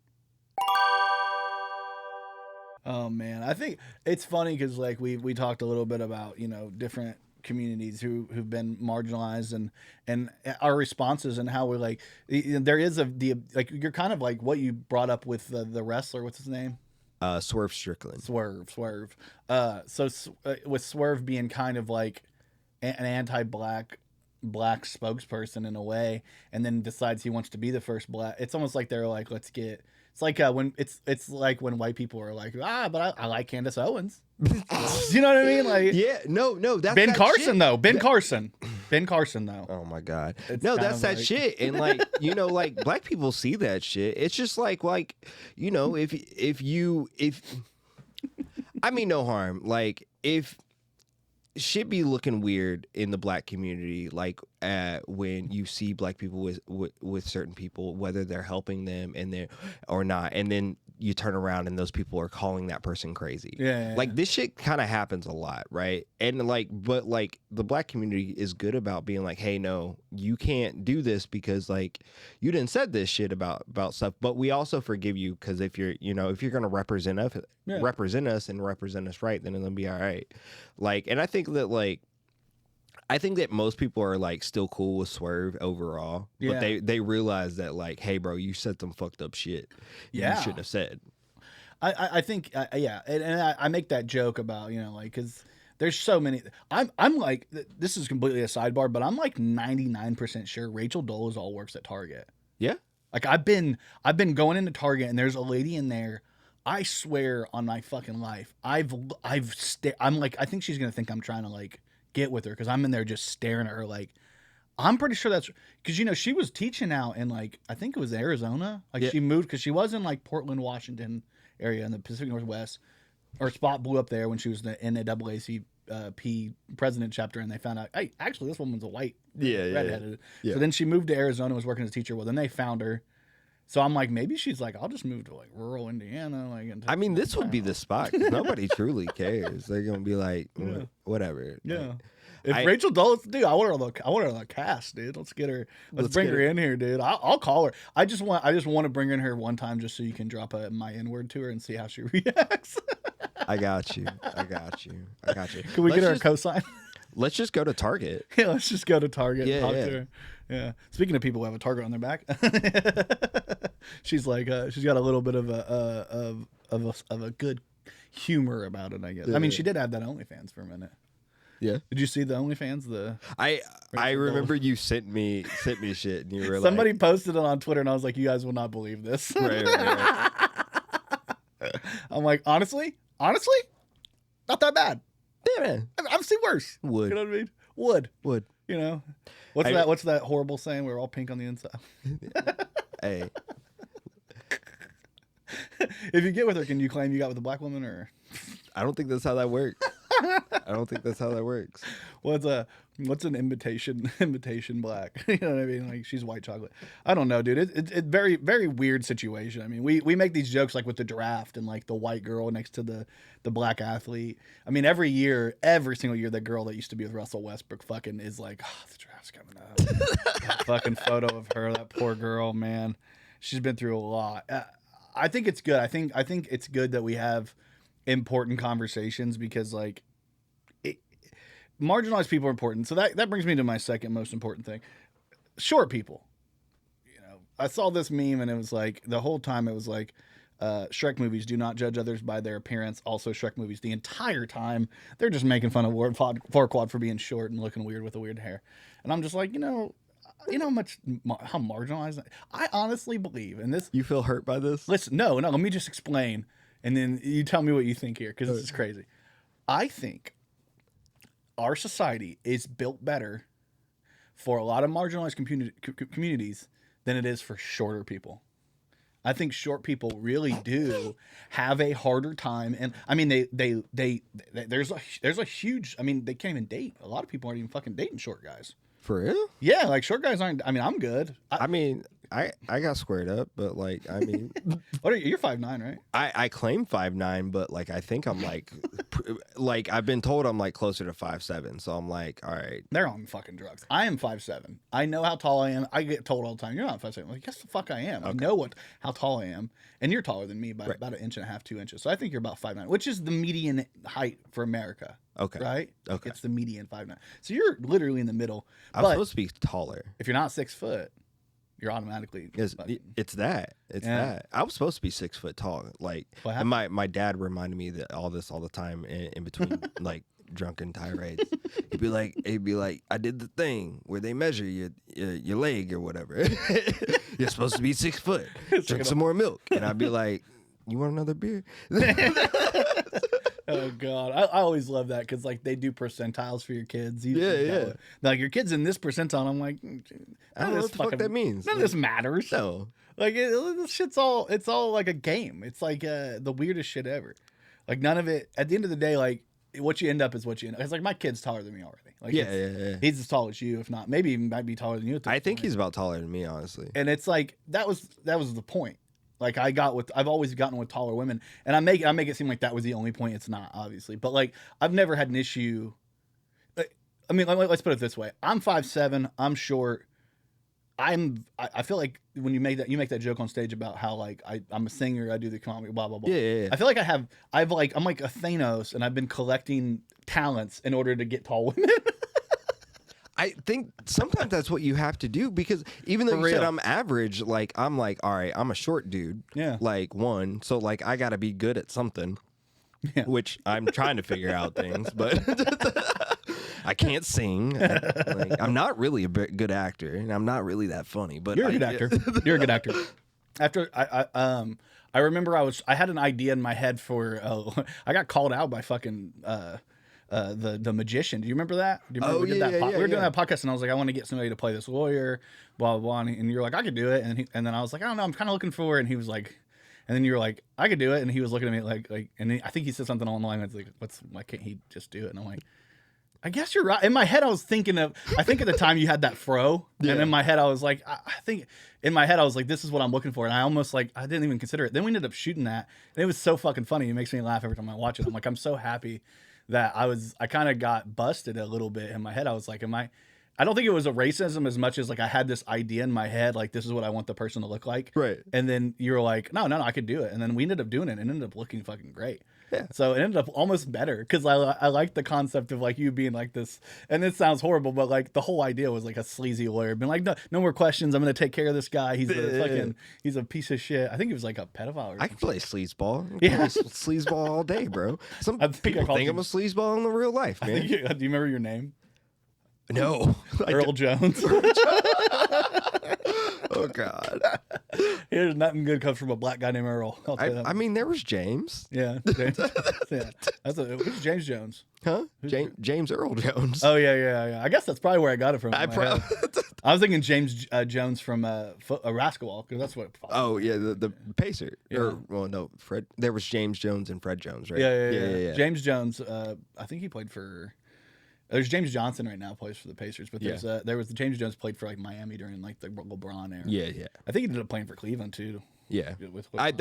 Oh man, I think it's funny because like we talked a little bit about, you know, different communities who've been marginalized and our responses and how we're like, there is like you're kind of like what you brought up with the wrestler. What's his name? Swerve Strickland. Swerve. With Swerve being kind of like an anti-black spokesperson in a way, and then decides he wants to be the first black. It's almost like they're like, let's get. It's like when it's like when white people are like, but I like Candace Owens. You know what I mean? Like, yeah, no, that's Ben that Carson shit. though. Ben Carson though. Oh my God. It's no, kind that's of that like- shit. And like, you know, like black people see that shit. It's just like, you know, if I mean, no harm. Like if shit be looking weird in the black community, like when you see black people with certain people, whether they're helping them and they're or not, and then you turn around and those people are calling that person crazy. Yeah. Like this shit kind of happens a lot, right? And like, but like the black community is good about being like, hey, no, you can't do this because like you didn't said this shit about stuff. But we also forgive you because if you're gonna represent us and represent us right, then it'll be all right. Like, and I think that most people are like still cool with Swerve overall, but they realize that like, hey, bro, you said some fucked up shit. You shouldn't have said. I think and I make that joke about, you know, like because there's so many. I'm like, this is completely a sidebar, but I'm like 99% sure Rachel Dolezal works at Target. Yeah, like I've been going into Target and there's a lady in there. I swear on my fucking life, I'm like, I think she's gonna think I'm trying to like get with her because I'm in there just staring at her like, I'm pretty sure that's because, you know, she was teaching out in like, I think it was Arizona. Like she moved because she was in like Portland, Washington area in the Pacific Northwest. Her spot blew up there when she was in the NAACP president chapter, and they found out, hey, actually this woman's a white redheaded. Yeah. So then she moved to Arizona and was working as a teacher. Well, then they found her. So I'm like, maybe she's like, I'll just move to like rural Indiana. Like, I mean, this would be the spot 'cause nobody truly cares. They're gonna be like, whatever. Yeah. Like, If Rachel Dulles, dude, I want her on the cast, dude. Let's get her. Let's bring her in here, dude. I'll call her. I just want to bring her in here one time just so you can drop my N-word to her and see how she reacts. I got you. Can we get her a cosign? Let's just go to Target. Yeah, let's just go to Target and talk Yeah. to her. Yeah. Speaking of people who have a Target on their back, she's like, she's got a little bit of a good humor about it, I guess. I mean, she did have that OnlyFans for a minute. Yeah. Did you see the OnlyFans? I remember you sent me shit, and you were Somebody posted it on Twitter, and I was like, you guys will not believe this. right. I'm like, honestly, not that bad. Yeah, man. I've seen worse. Would. You know what I mean? Would. You know, what's that horrible saying? We're all pink on the inside. Hey. If you get with her, can you claim you got with a black woman, or? I don't think that's how that works. What's an imitation black? You know what I mean? Like, she's white chocolate. I don't know, dude. It's very, very weird situation. I mean, we make these jokes like with the draft and like the white girl next to the black athlete. I mean, every single year, that girl that used to be with Russell Westbrook fucking is like, oh, the draft's coming up. That fucking photo of her, that poor girl, man. She's been through a lot. I think it's good. I think it's good that we have important conversations, because like, marginalized people are important. So that brings me to my second most important thing. Short people. You know, I saw this meme, and it was like, the whole time it was like, Shrek movies do not judge others by their appearance. Also, Shrek movies, the entire time, they're just making fun of Farquaad for being short and looking weird with the weird hair. And I'm just like, how marginalized I honestly believe in this. You feel hurt by this? Listen, no, let me just explain, and then you tell me what you think here, because this is crazy. I think our society is built better for a lot of marginalized communities than it is for shorter people. I think short people really do have a harder time, and I mean there's a huge, I mean, they can't even date. A lot of people aren't even fucking dating short guys. For real? Yeah, like short guys aren't. I mean, I'm good. I got squared up, but like, I mean, what are you? You're 5'9", right? I claim 5'9", but like, I think I'm like, like I've been told I'm like closer to 5'7", so I'm like, all right. They're on fucking drugs. I am 5'7". I know how tall I am. I get told all the time, you're not 5'7". I'm like, yes, the fuck I am. Okay. I know how tall I am, and you're taller than me by about 1.5 inches, 2 inches. So I think you're about 5'9", which is the median height for America. Okay. Right? Okay. It's the median 5'9". So you're literally in the middle. I'm supposed to be taller. If you're not 6 foot, you're automatically. It's that. I was supposed to be 6 foot tall. Like, and my dad reminded me that all the time in between like drunken tirades. He'd be like, I did the thing where they measure your leg or whatever. You're supposed to be 6 foot. Drink some more milk. And I'd be like, you want another beer? Oh God, I always love that, because like they do percentiles for your kids. Yeah. Like, your kid's in this percentile. I'm like, I don't know what the fuck that means. None of this matters. No, like this shit's all. It's all like a game. It's like the weirdest shit ever. Like, none of it. At the end of the day, like, what you end up is what you end up. It's like, my kid's taller than me already. Like, yeah. He's as tall as you, if not, maybe even might be taller than you. I think he's about taller than me, honestly. And it's like that was the point. Like, I've always gotten with taller women, and I make it seem like that was the only point. It's not, obviously, but like, I've never had an issue. I mean, let's put it this way: I'm 5'7", I'm short. I feel like when you make that joke on stage about how like I'm a singer, I do the comedy, blah blah blah. Yeah. I feel like I'm like a Thanos, and I've been collecting talents in order to get tall women. I think sometimes that's what you have to do, because even though you said I'm average, like, I'm like, all right, I'm a short dude. Yeah. Like, so like I got to be good at something, which I'm trying to figure out things, but I can't sing. I'm not really a good actor, and I'm not really that funny, but you're a good actor. You're a good actor. After I remember I had an idea in my head for I got called out by fucking the Magician. Do you remember that? Do you remember we were doing that podcast, and I was like, I want to get somebody to play this lawyer, blah blah blah, and you're like, I could do it, and then I was like, I don't know, I'm kind of looking for it, and he was like, and then you were like, I could do it, and he was looking at me like, and I think he said something along the line that's like, why can't he just do it? And I'm like, I guess you're right. In my head, I think at the time you had that fro, and in my head I was like, this is what I'm looking for, and I almost like, I didn't even consider it. Then we ended up shooting that, and it was so fucking funny. It makes me laugh every time I watch it. I'm like, I'm so happy that I kind of got busted a little bit in my head. I was like, I don't think it was a racism as much as like I had this idea in my head, like this is what I want the person to look like. Right. And then you were like, no, I could do it. And then we ended up doing it and ended up looking fucking great. Yeah. So it ended up almost better because I like the concept of like you being like this, and it sounds horrible, but like the whole idea was like a sleazy lawyer being like, no more questions. I'm gonna take care of this guy. He's a piece of shit. I think he was like a pedophile. I can play sleazeball. Yeah. Play sleazeball all day, bro. Some people think I'm a sleazeball in the real life, man. Do you remember your name? No. Earl Jones. Oh God. Here's nothing good comes from a black guy named Earl. I mean, there was James. Yeah. James. Yeah. Who's James Jones? Huh? James Earl Jones. Oh yeah. I guess that's probably where I got it from. I was thinking James Jones from basketball because that's what. Oh yeah, the Pacer. Yeah. Fred. There was James Jones and Fred Jones, right? Yeah. James Jones. I think he played for. There's James Johnson right now plays for the Pacers, but there was the James Jones played for like Miami during like the LeBron era. Yeah. I think he ended up playing for Cleveland too. Yeah. I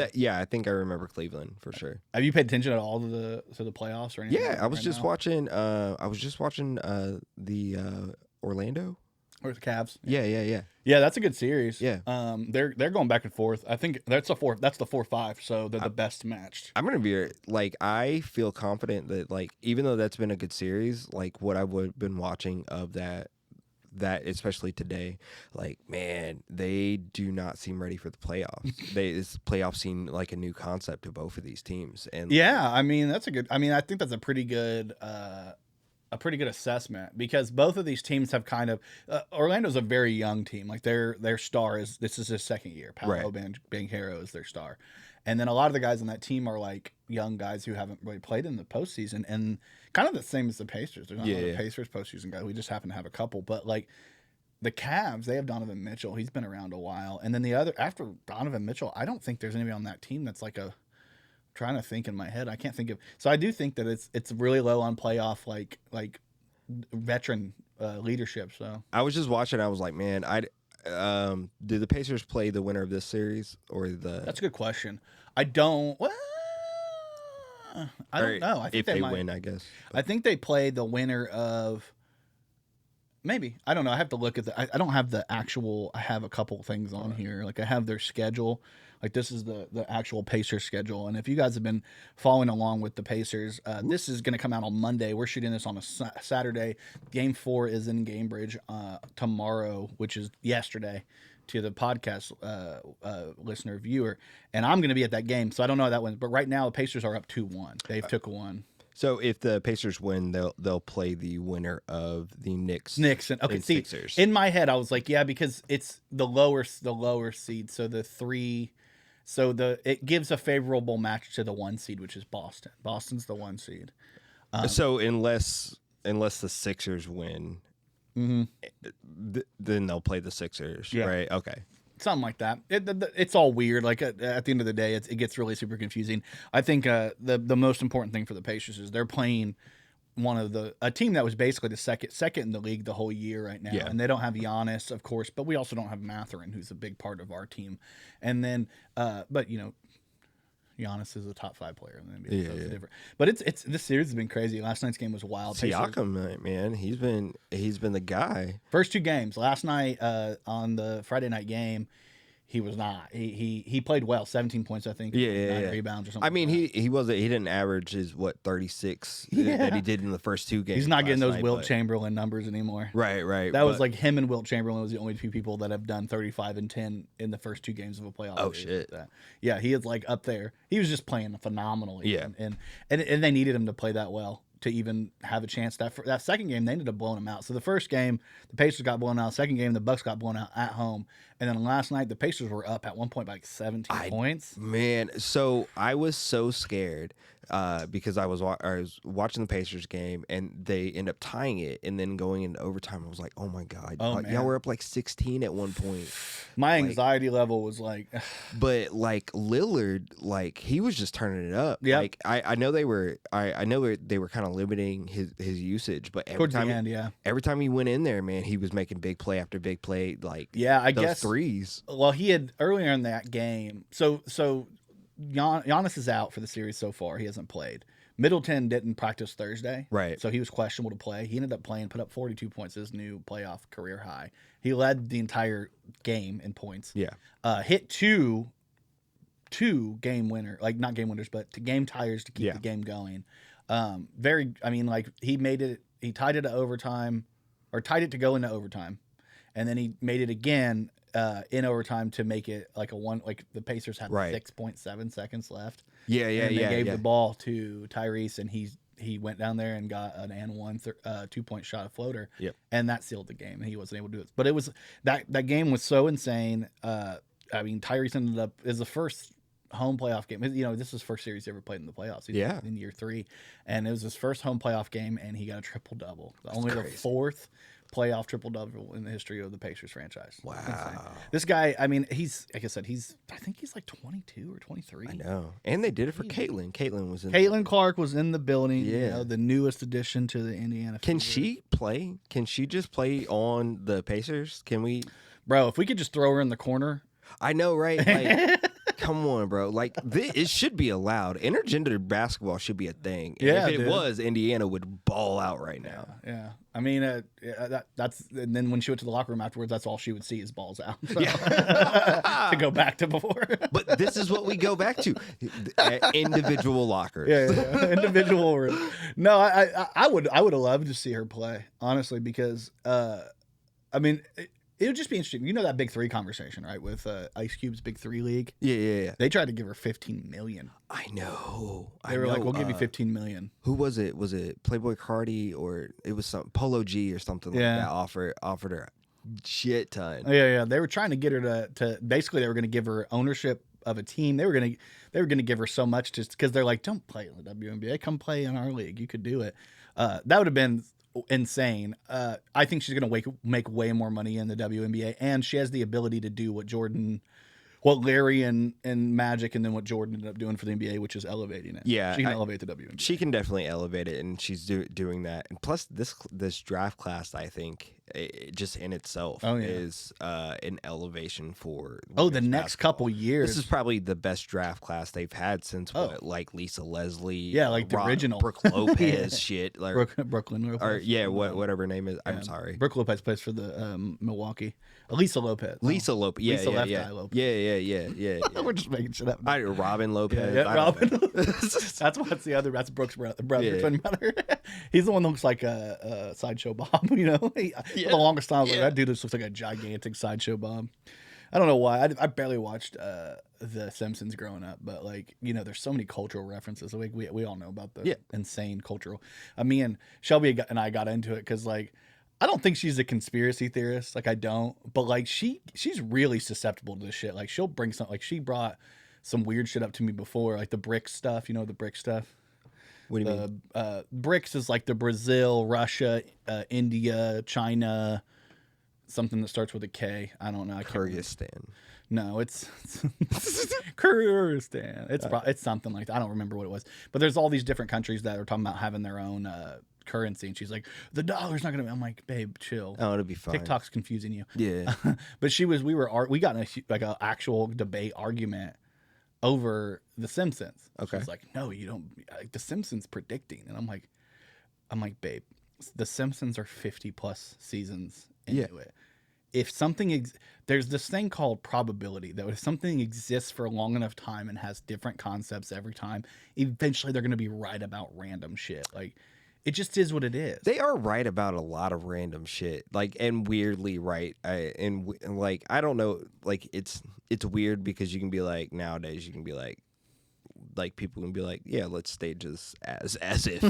think I remember Cleveland for sure. Have you paid attention at all to the playoffs or anything? Yeah, I was just watching the Orlando. Or the Cavs. Yeah. Yeah, that's a good series. Yeah. They're going back and forth. I think that's the 4-5, so they're the best matched. I'm gonna be like, I feel confident that like even though that's been a good series, like what I would have been watching of that especially today, like man, they do not seem ready for the playoffs. This playoffs seem like a new concept to both of these teams. And yeah, I mean I think that's a pretty good assessment because both of these teams have kind of Orlando's a very young team. Like their star this is his second year. Paolo Banchero is their star. And then a lot of the guys on that team are like young guys who haven't really played in the postseason and kind of the same as the Pacers. There's not a lot of Pacers postseason guys. We just happen to have a couple. But like the Cavs, they have Donovan Mitchell. He's been around a while. And then after Donovan Mitchell, I don't think there's anybody on that team that's like trying to think in my head. I can't think of. So I do think that it's really low on playoff like veteran leadership. So I was just watching. I was like, man, do the Pacers play the winner of this series or the? That's a good question. I don't. Well, I don't know. I think if they win, I guess. I think they play the winner of. Maybe. I don't know. I have to look at I don't have the actual. I have a couple things on here. Like I have their schedule. Like this is the actual Pacers schedule. And if you guys have been following along with the Pacers, this is going to come out on Monday. We're shooting this on a Saturday. Game 4 is in Cambridge tomorrow, which is yesterday to the podcast listener viewer. And I'm going to be at that game. So I don't know how that went. But right now the Pacers are up 2-1. They've took one. So if the Pacers win, they'll play the winner of the Knicks. Okay, see, Sixers. In my head, I was like, yeah, because it's the lower seed. So the 3, it gives a favorable match to the 1 seed, which is Boston. Boston's the 1 seed. So unless the Sixers win, then they'll play the Sixers, right? Okay. Something like that. It's all weird. Like at the end of the day, it gets really super confusing. I think the most important thing for the Pacers is they're playing a team that was basically the second in the league the whole year right now, and they don't have Giannis, of course, but we also don't have Mathurin, who's a big part of our team. And then, but you know, Giannis is a top 5 player in the NBA. So it's different. But it's this series has been crazy. Last night's game was wild. Siakam, man, he's been the guy. First 2 games. Last night on the Friday night game, he was not. He played well. 17 points, I think. 9 rebounds or something. I mean, he didn't average his 36 that he did in the first 2 games. He's not getting those Wilt Chamberlain numbers anymore. Right. That was like him and Wilt Chamberlain was the only 2 people that have done 35 and 10 in the first 2 games of a playoff. Oh shit. Yeah, he is like up there. He was just playing phenomenally. Yeah. And they needed him to play that well to even have a chance. That second game, they ended up blowing him out. So the first game, the Pacers got blown out. Second game, the Bucks got blown out at home. And then last night, the Pacers were up at one point by like 17 points. Man, so I was so scared because I was watching the Pacers game and they end up tying it and then going into overtime. I was like, oh my God. Y'all were up like 16 at one point. My anxiety level was like... But like Lillard, like he was just turning it up. Yeah. Like I know they were kind of limiting his usage, but every time he went in there, man, he was making big play after big play. Like I those guess threes. Well, he had earlier in that game. So Giannis is out for the series so far. He hasn't played. Middleton didn't practice Thursday. Right. So he was questionable to play. He ended up playing, put up 42 points, his new playoff career high. He led the entire game in points. Yeah. Hit two game winner, like not game winners, but to game tires to keep the game going. He tied it to overtime, or tied it to go into overtime. And then he made it again in overtime to make it like the Pacers had 6.7 seconds left. Yeah. And they gave the ball to Tyrese, and he went down there and got an and one 2-point shot, a floater. Yep. And that sealed the game, and he wasn't able to do it. But it was that game was so insane. Tyrese ended up is the first home playoff game. You know, this is his first series he ever played in the playoffs. He's in year 3, and it was his first home playoff game, and he got a triple double. Only crazy. The fourth playoff triple double in the history of the Pacers franchise. Wow. This guy, I mean, he's like I said, I think he's like 22 or 23. I know. And they did it for Caitlin. Caitlin Clark was in the building. Yeah. You know, the newest addition to the Indiana. Can she play? Can she just play on the Pacers? Can we? Bro, if we could just throw her in the corner. I know, right? Like, come on, bro. Like, it should be allowed. Intergender basketball should be a thing. And if it was, Indiana would ball out right now. Yeah. I mean, that's and then when she went to the locker room afterwards, that's all she would see is balls out. So. To go back to before. But this is what we go back to: individual lockers. Yeah. Individual room. No, I would have loved to see her play, honestly, because I mean. It would just be interesting. You know that Big 3 conversation, right? With Ice Cube's Big 3 League? Yeah. They tried to give her $15 million. I know. They were like, we'll give you $15 million. Who was it? Was it Playboy Cardi, or it was some Polo G or something like that offered her a shit ton. Yeah. They were trying to get her to basically they were going to give her ownership of a team. They were going to give her so much just because they're like, don't play in the WNBA. Come play in our league. You could do it. That would have been insane. I think she's going to make way more money in the WNBA, and she has the ability to do what Larry and Magic, and then what Jordan ended up doing for the NBA, which is elevating it. Yeah, she can elevate the WNBA. She can definitely elevate it, and she's doing that. And plus, this draft class, I think, just in itself is an elevation for the next couple years. This is probably the best draft class they've had since like Lisa Leslie, like the original Brooke Lopez shit, like Brooklyn Lopez, or whatever her name is. I'm sorry, Brooke Lopez plays for the Milwaukee. Lisa Lopez, Lopez, Lisa Left Eye Lopez. Yeah. We're just making shit up. Robin Lopez. Yeah, Robin. That's Brooke's brother, twin brother. He's the one that looks like a Sideshow Bob. You know, for the longest time, I was like, that dude just looks like a gigantic Sideshow Bob. I don't know why. I barely watched The Simpsons growing up, but like, you know, there's so many cultural references. Like we all know about the insane cultural. Me and Shelby and I got into it because like, I don't think she's a conspiracy theorist. Like I don't, but like she's really susceptible to this shit. Like she'll bring something. Like she brought some weird shit up to me before, like the BRICS stuff. You know the BRICS stuff. What do you mean? BRICS is like the Brazil, Russia, India, China, something that starts with a K. I don't know. Kyrgyzstan. No, it's Kyrgyzstan. It's something like that. I don't remember what it was. But there's all these different countries that are talking about having their own currency, and she's like, the dollar's not gonna be. I'm like, babe, chill. Oh, it'll be fine. TikTok's confusing you. Yeah. But we got in a actual debate argument over The Simpsons. Okay. She's like, no, you don't. Like, The Simpsons predicting, and I'm like, babe, The Simpsons are 50 plus seasons into it. If something there's this thing called probability, that if something exists for a long enough time and has different concepts every time, eventually they're going to be right about random shit. Like, it just is what it is. They are right about a lot of random shit, like, and weirdly right. And like, I don't know, like, it's weird because you can be like, nowadays you can be like people can be like, yeah, let's stage this as if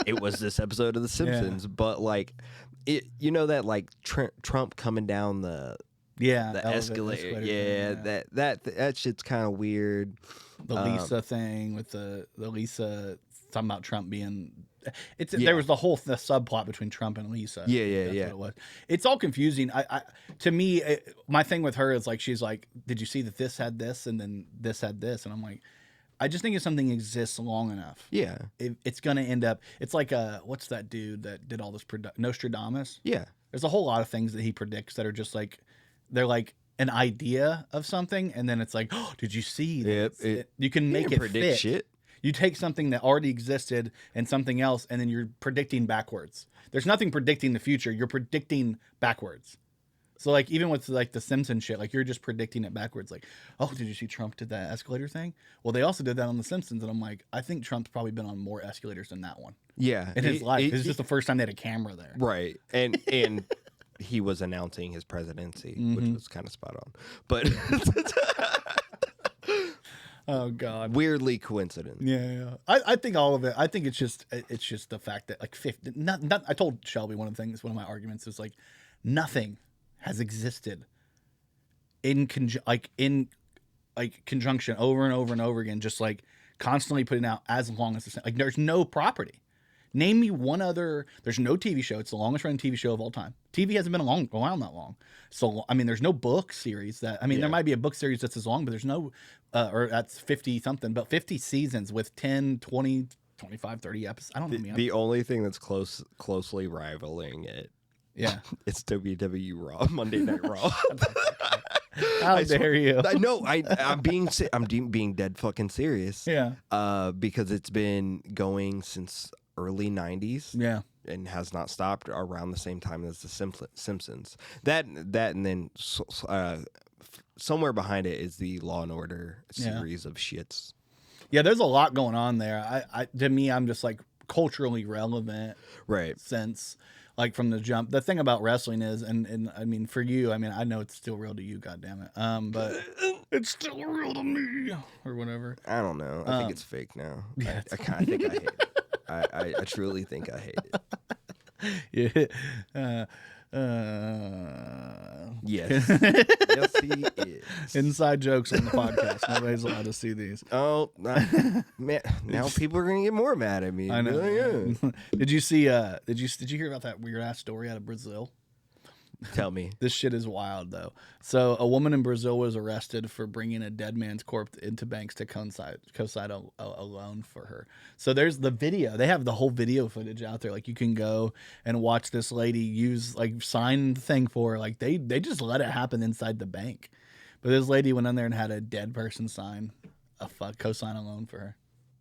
it was this episode of The Simpsons. But like, it, you know, that like Trump coming down the escalator. Yeah, that shit's kind of weird. The Lisa thing with the Lisa talking about Trump being. There was the whole subplot between Trump and Lisa. Yeah. What it was. It's all confusing. To me, my thing with her is like, she's like, did you see that this had this and then this had this? And I'm like, I just think if something exists long enough, it's gonna end up. It's like what's that dude that did all this Nostradamus? Yeah, there's a whole lot of things that he predicts that are just like, they're like an idea of something, and then it's like, oh, did you see this? You can You make can it predict fit. shit. You take something that already existed and something else, and then you're predicting backwards. There's nothing predicting the future. You're predicting backwards. So, like, even with, like, the Simpsons shit, like, you're just predicting it backwards. Like, oh, did you see Trump did that escalator thing? Well, they also did that on the Simpsons, and I'm like, I think Trump's probably been on more escalators than that one. Yeah. In his life. It's just the first time they had a camera there. Right. And he was announcing his presidency, which was kind of spot on. But Oh, God. weirdly coincident. Yeah. I think all of it. I think it's just the fact that, like, 50. I told Shelby one of the things. One of my arguments is like, nothing has existed in conjunction over and over and over again, just like constantly putting out as long as the same. Like, there's no property. Name me one other. There's no TV show. It's the longest running TV show of all time. TV hasn't been around that long. So, I mean, there's no book series that. I mean, there might be a book series that's as long, but there's no, or that's 50 something, but 50 seasons with 10, 20, 25, 30 episodes. I don't know. The only thing that's closely rivaling it. Yeah. It's WWE Raw, Monday Night Raw. How dare you? I know. I'm being dead fucking serious. Yeah. Because it's been going since early 90s. Yeah. And has not stopped around the same time as the Simpsons. That and then somewhere behind it is the Law and Order series of shits. Yeah, there's a lot going on there. To me, I'm just like culturally relevant, right? Since like from the jump. The thing about wrestling is, and I mean for you, I mean I know it's still real to you, goddammit. But it's still real to me, or whatever. I don't know. I think it's fake now. Yeah, I kind of think I hate it. I truly think I hate it. Yeah. Yes. Yes, he is. Inside jokes on the podcast. Nobody's allowed to see these. Oh, man! Now people are gonna get more mad at me. I know. Yeah. Did you see? Did you hear about that weird ass story out of Brazil? Tell me. This shit is wild, though. So a woman in Brazil was arrested for bringing a dead man's corpse into banks to co-sign a loan for her. So there's the video. They have the whole video footage out there. Like, you can go and watch this lady use, like, sign the thing for her. Like, they just let it happen inside the bank. But this lady went in there and had a dead person co-sign a loan for her.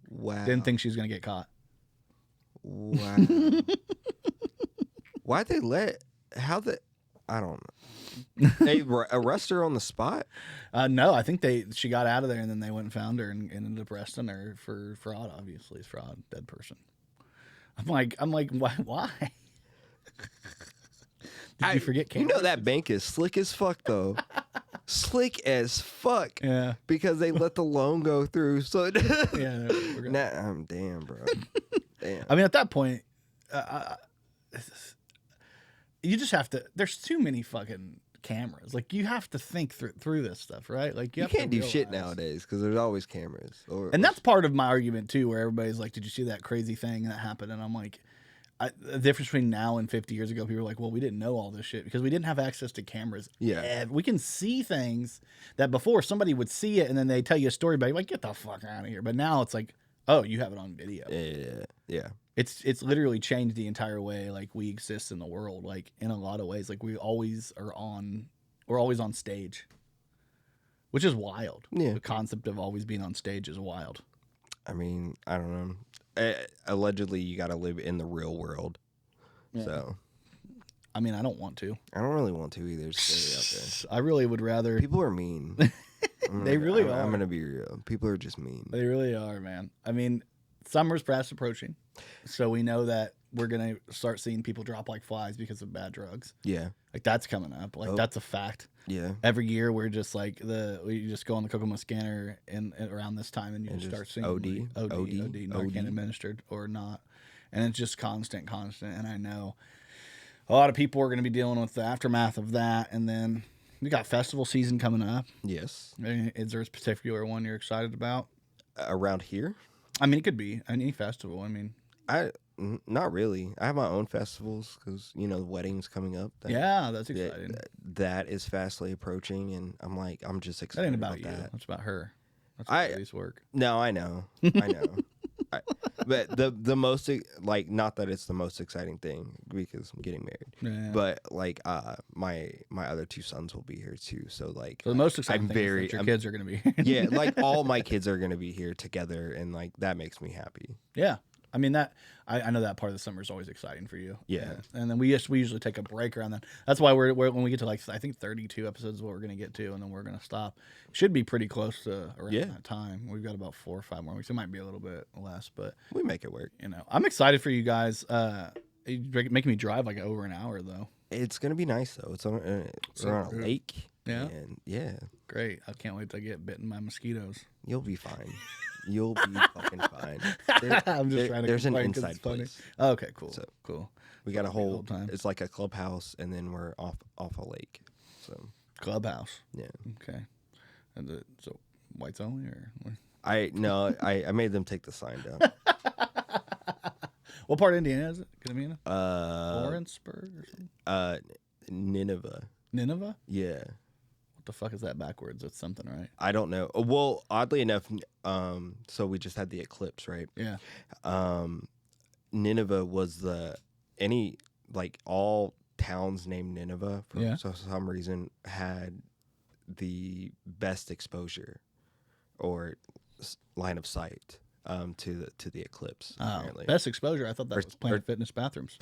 Wow. Didn't think she was going to get caught. Wow. Why'd they I don't know. They arrest her on the spot? No, I think she got out of there and then they went and found her and ended up arresting her for fraud. Obviously, it's fraud, dead person. I'm like, why? Did you forget? You know that bank is slick as fuck, though. Slick as fuck. Yeah. Because they let the loan go through. So yeah. Damn, bro. Damn. I mean, at that point, you just have to. There's too many fucking cameras. Like, you have to think through this stuff, right? Like, you can't do shit nowadays because there's always cameras. And that's part of my argument too, where everybody's like, "Did you see that crazy thing that happened?" And I'm like, the difference between now and 50 years ago, people are like, "Well, we didn't know all this shit because we didn't have access to cameras." Yeah, we can see things that before somebody would see it and then they tell you a story about it, like, get the fuck out of here. But now it's like, oh, you have it on video. Yeah. It's literally changed the entire way like we exist in the world. Like, in a lot of ways, like we're always on stage, which is wild. Yeah. The concept of always being on stage is wild. I mean, I don't know. Allegedly, you got to live in the real world. Yeah. So, I mean, I don't want to. I don't really want to either. Stay out there. I really would rather. People are mean. They really are. I'm gonna be real. People are just mean. They really are, man. I mean, summer's fast approaching, so we know that we're gonna start seeing people drop like flies because of bad drugs. Yeah, like that's coming up. Like that's a fact. Yeah. Every year we're just like we just go on the Kokomo scanner and around this time and you just start seeing OD, Narcan administered or not, and it's just constant. And I know a lot of people are gonna be dealing with the aftermath of that, and then we got festival season coming up. Yes. Is there a particular one you're excited about? Around here? I mean, it could be any festival. I mean, not really. I have my own festivals because, the wedding's coming up. That's exciting. That is fastly approaching, and I'm just excited. That ain't about you. That. It's about her. That's how ladies work. No, I know. I know. But the most like, not that it's the most exciting thing because I'm getting married, but like my other two sons will be here too. So like, so the most exciting thing is that your kids are going to be here. Yeah, like all my kids are going to be here together, and like that makes me happy. Yeah. I mean, that I know that part of the summer is always exciting for you. Yeah. And then we usually take a break around then. That's why we're when we get to like, I think 32 episodes is what we're going to get to, and then we're going to stop. Should be pretty close to around that time. We've got about 4 or 5 more weeks. It might be a little bit less, but we make it work. You know, I'm excited for you guys. You're making me drive like over an hour though. It's going to be nice though. It's on a lake. Yeah. And yeah. Great. I can't wait to get bitten by mosquitoes. You'll be fine. You'll be fucking fine. I'm just trying to. There's an inside place. Oh, okay, cool. So cool. We got a whole. It's like a clubhouse, and then we're off a lake. So clubhouse. Yeah. Okay. And so whites only, or I made them take the sign down. What part of Indiana is it? Indiana? Lawrenceburg or something? Nineveh. Nineveh? Yeah. What the fuck is that backwards? It's something, right? I don't know. Well, oddly enough, so we just had the eclipse, right? Yeah. Nineveh was all towns named Nineveh for some reason had the best exposure or line of sight to the eclipse. Apparently. Best exposure. I thought that was Planet Fitness bathrooms.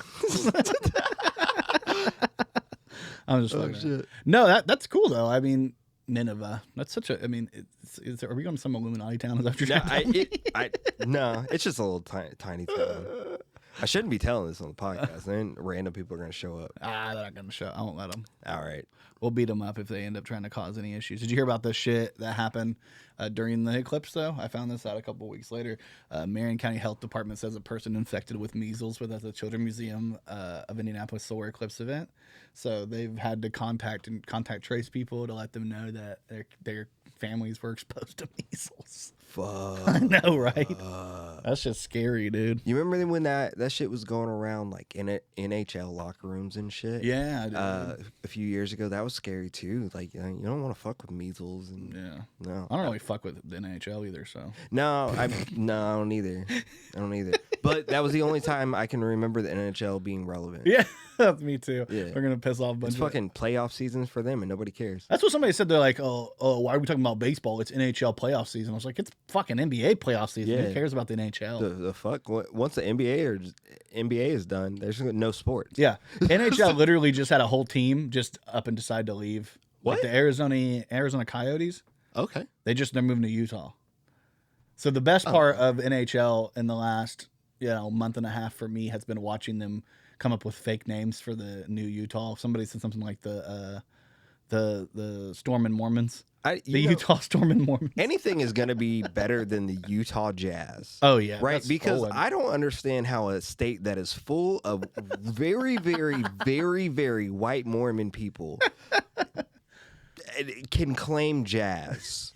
I'm just fucking. No, that's cool though. I mean, Nineveh. That's such a. I mean, are we going to some Illuminati town? Is that what you're No, it's just a little tiny town. I shouldn't be telling this on the podcast. Then random people are going to show up. They're not going to show. I won't let them. All right. We'll beat them up if they end up trying to cause any issues. Did you hear about the shit that happened during the eclipse, though? I found this out a couple weeks later. Marion County Health Department says a person infected with measles was at the Children's Museum of Indianapolis solar eclipse event. So they've had to contact trace people to let them know that their families were exposed to measles. Fuck. I know, right? That's just scary, dude. You remember when that shit was going around like in NHL locker rooms and shit? Yeah, I do. A few years ago, that was scary too. Like, you don't want to fuck with measles. And no, I don't really fuck with the NHL either. So no, I don't either. I don't either. But that was the only time I can remember the NHL being relevant. Yeah, me too. Yeah. We're gonna piss off a bunch of fucking playoff seasons for them, and nobody cares. That's what somebody said. They're like, oh, why are we talking about baseball? It's NHL playoff season. I was like, it's fucking NBA playoff season. Yeah. Who cares about the NHL? The fuck? Once the NBA is done, there's no sports. Yeah, NHL literally just had a whole team just up and decide to leave. What? Like the Arizona Coyotes. Okay. They're moving to Utah. So the best part of NHL in the last month and a half for me has been watching them come up with fake names for the new Utah. Somebody said something like the Storm and Mormons. Utah Storm and Mormons. Anything is going to be better than the Utah Jazz. Oh, yeah. Right? Because I don't understand how a state that is full of very, very, very, very white Mormon people can claim Jazz.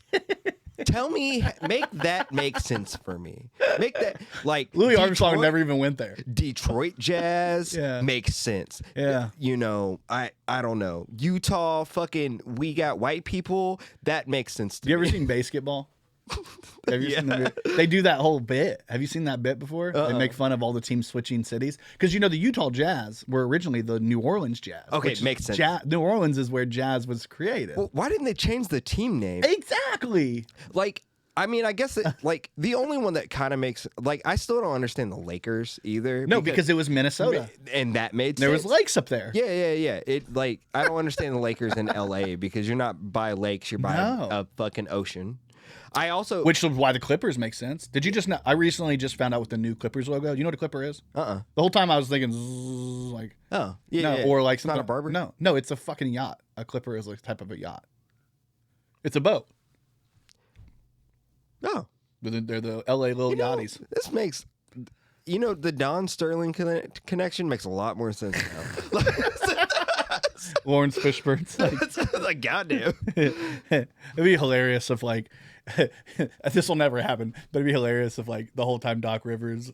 Tell me, make that make sense for me. Make that, like, Louis Armstrong never even went there. Detroit Jazz makes sense. Yeah. I don't know. Utah, fucking, we got white people. That makes sense to me. You ever seen basketball? Have you seen the bit? They do that whole bit. Have you seen that bit before? They make fun of all the teams switching cities. Because, the Utah Jazz were originally the New Orleans Jazz. Okay, makes sense. New Orleans is where jazz was created. Well, why didn't they change the team name? Exactly. Like, I mean, I guess the only one that kind of makes, like, I still don't understand the Lakers either. No, because it was Minnesota. And that made sense. There was lakes up there. Yeah. It, like, I don't understand the Lakers in LA because you're not by lakes, you're by a fucking ocean. Which is why the Clippers make sense. Did you just know? I recently just found out what the new Clippers logo. Do you know what a Clipper is? The whole time I was thinking, like, or like it's not a barber. No, it's a fucking yacht. A Clipper is a type of a yacht. It's a boat. No, they're the LA little yachties. This makes the Don Sterling connection makes a lot more sense now. Lawrence Fishburne's like goddamn. It'd be hilarious if like this will never happen, but it'd be hilarious if like the whole time Doc Rivers,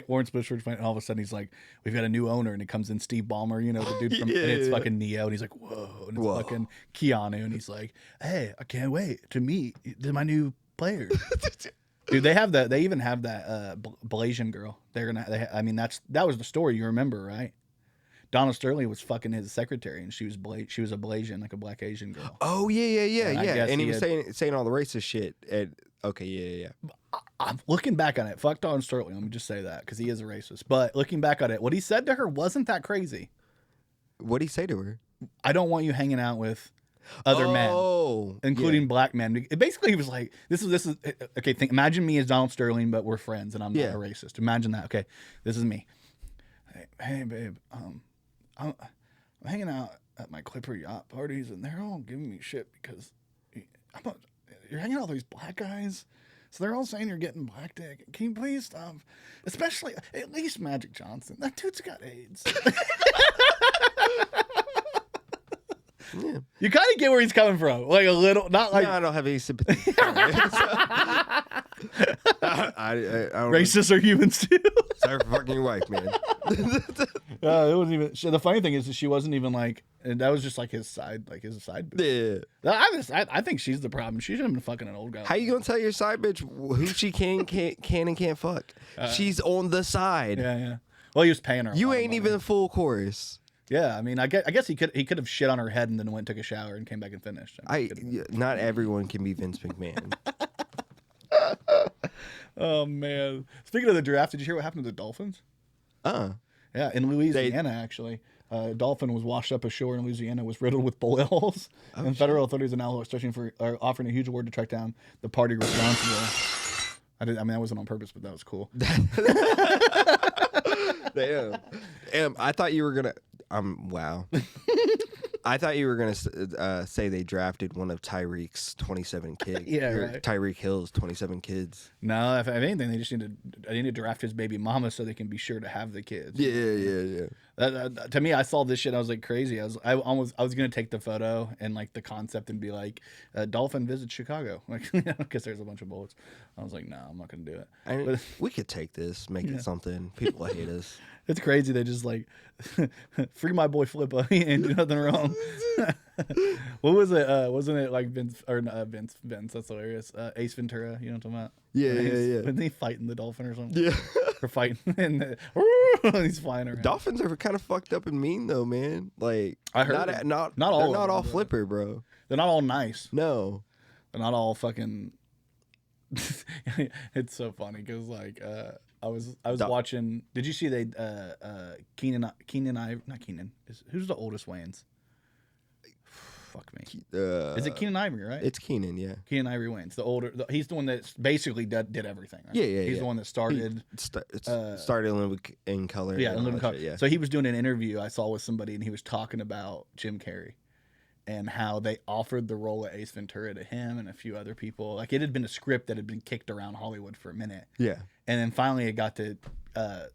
Lawrence Fishburne's playing, and all of a sudden he's like, we've got a new owner, and it comes in Steve Ballmer, the dude from, and it's fucking Neo, and he's like, whoa, and it's fucking Keanu, and he's like, hey, I can't wait to meet my new players. Dude, they have that. They even have that Blasian girl. I mean, that was the story. You remember, right? Donald Sterling was fucking his secretary, and she was a Blasian, like a black Asian girl. Oh yeah. And he was had, saying all the racist shit. And okay, yeah. I'm looking back on it. Fuck Donald Sterling. Let me just say that because he is a racist. But looking back on it, what he said to her wasn't that crazy. What'd he say to her? I don't want you hanging out with other men, including black men. Basically, he was like, "This is okay. Imagine me as Donald Sterling, but we're friends, and I'm not a racist. Imagine that. Okay, this is me. Hey babe, I'm hanging out at my Clipper yacht parties, and they're all giving me shit because you're hanging out with these black guys, so they're all saying you're getting black dick. Can you please stop? Especially, at least Magic Johnson. That dude's got AIDS." Yeah. You kind of get where he's coming from, like a little, not like. No, I don't have any sympathy. I don't Racists are humans too. Sorry for fucking your wife, man. It wasn't even. The funny thing is that she wasn't even like, and that was just like his side bitch. Yeah. I think she's the problem. She shouldn't have been fucking an old guy. How you gonna tell your side bitch who she can and can't fuck? She's on the side. Yeah. Well, he was paying her. You ain't even full chorus. Yeah, I mean, I guess he could have shit on her head and then went and took a shower and came back and finished. Not everyone can be Vince McMahon. Oh man! Speaking of the draft, did you hear what happened to the Dolphins? Yeah, in Louisiana, actually, a dolphin was washed up ashore in Louisiana, was riddled with bullet holes, and federal authorities are now offering a huge award to track down the party responsible. I mean, that wasn't on purpose, but that was cool. Damn. I thought you were gonna. Wow. I thought you were gonna say they drafted one of Tyreek's 27 kids. Yeah, right. Tyreek Hill's 27 kids. No, if anything, they just need to draft his baby mama so they can be sure to have the kids. Yeah. To me, I saw this shit. I was like crazy. I was gonna take the photo and like the concept and be like, "Dolphin visits Chicago," like because there's a bunch of bullets. I was like, "No, I'm not gonna do it." But we could take this, make it something. People hate us. It's crazy. They just like free my boy Flippa. He ain't do nothing wrong. What was it? Wasn't it like Vince? That's hilarious. Ace Ventura. You know what I'm talking about? Yeah. When they fighting the dolphin or something. Yeah. Or fighting and he's flying around. Dolphins are kind of fucked up and mean though, man. Like I heard not all. They're not all flipper, bro. They're not all nice. No. They're not all fucking. It's so funny because like I was watching. Did you see Keenan not Keenan? Who's the oldest Wayans? Fuck me. Is it Keenan Ivory, right? It's Keenan, yeah. Keenan Ivory Wayans, the older. He's the one that basically did everything. Right? Yeah. He's the one that started. Started in color. Yeah, in color. Yeah. So he was doing an interview I saw with somebody, and he was talking about Jim Carrey and how they offered the role of Ace Ventura to him and a few other people. Like it had been a script that had been kicked around Hollywood for a minute. Yeah. And then finally it got to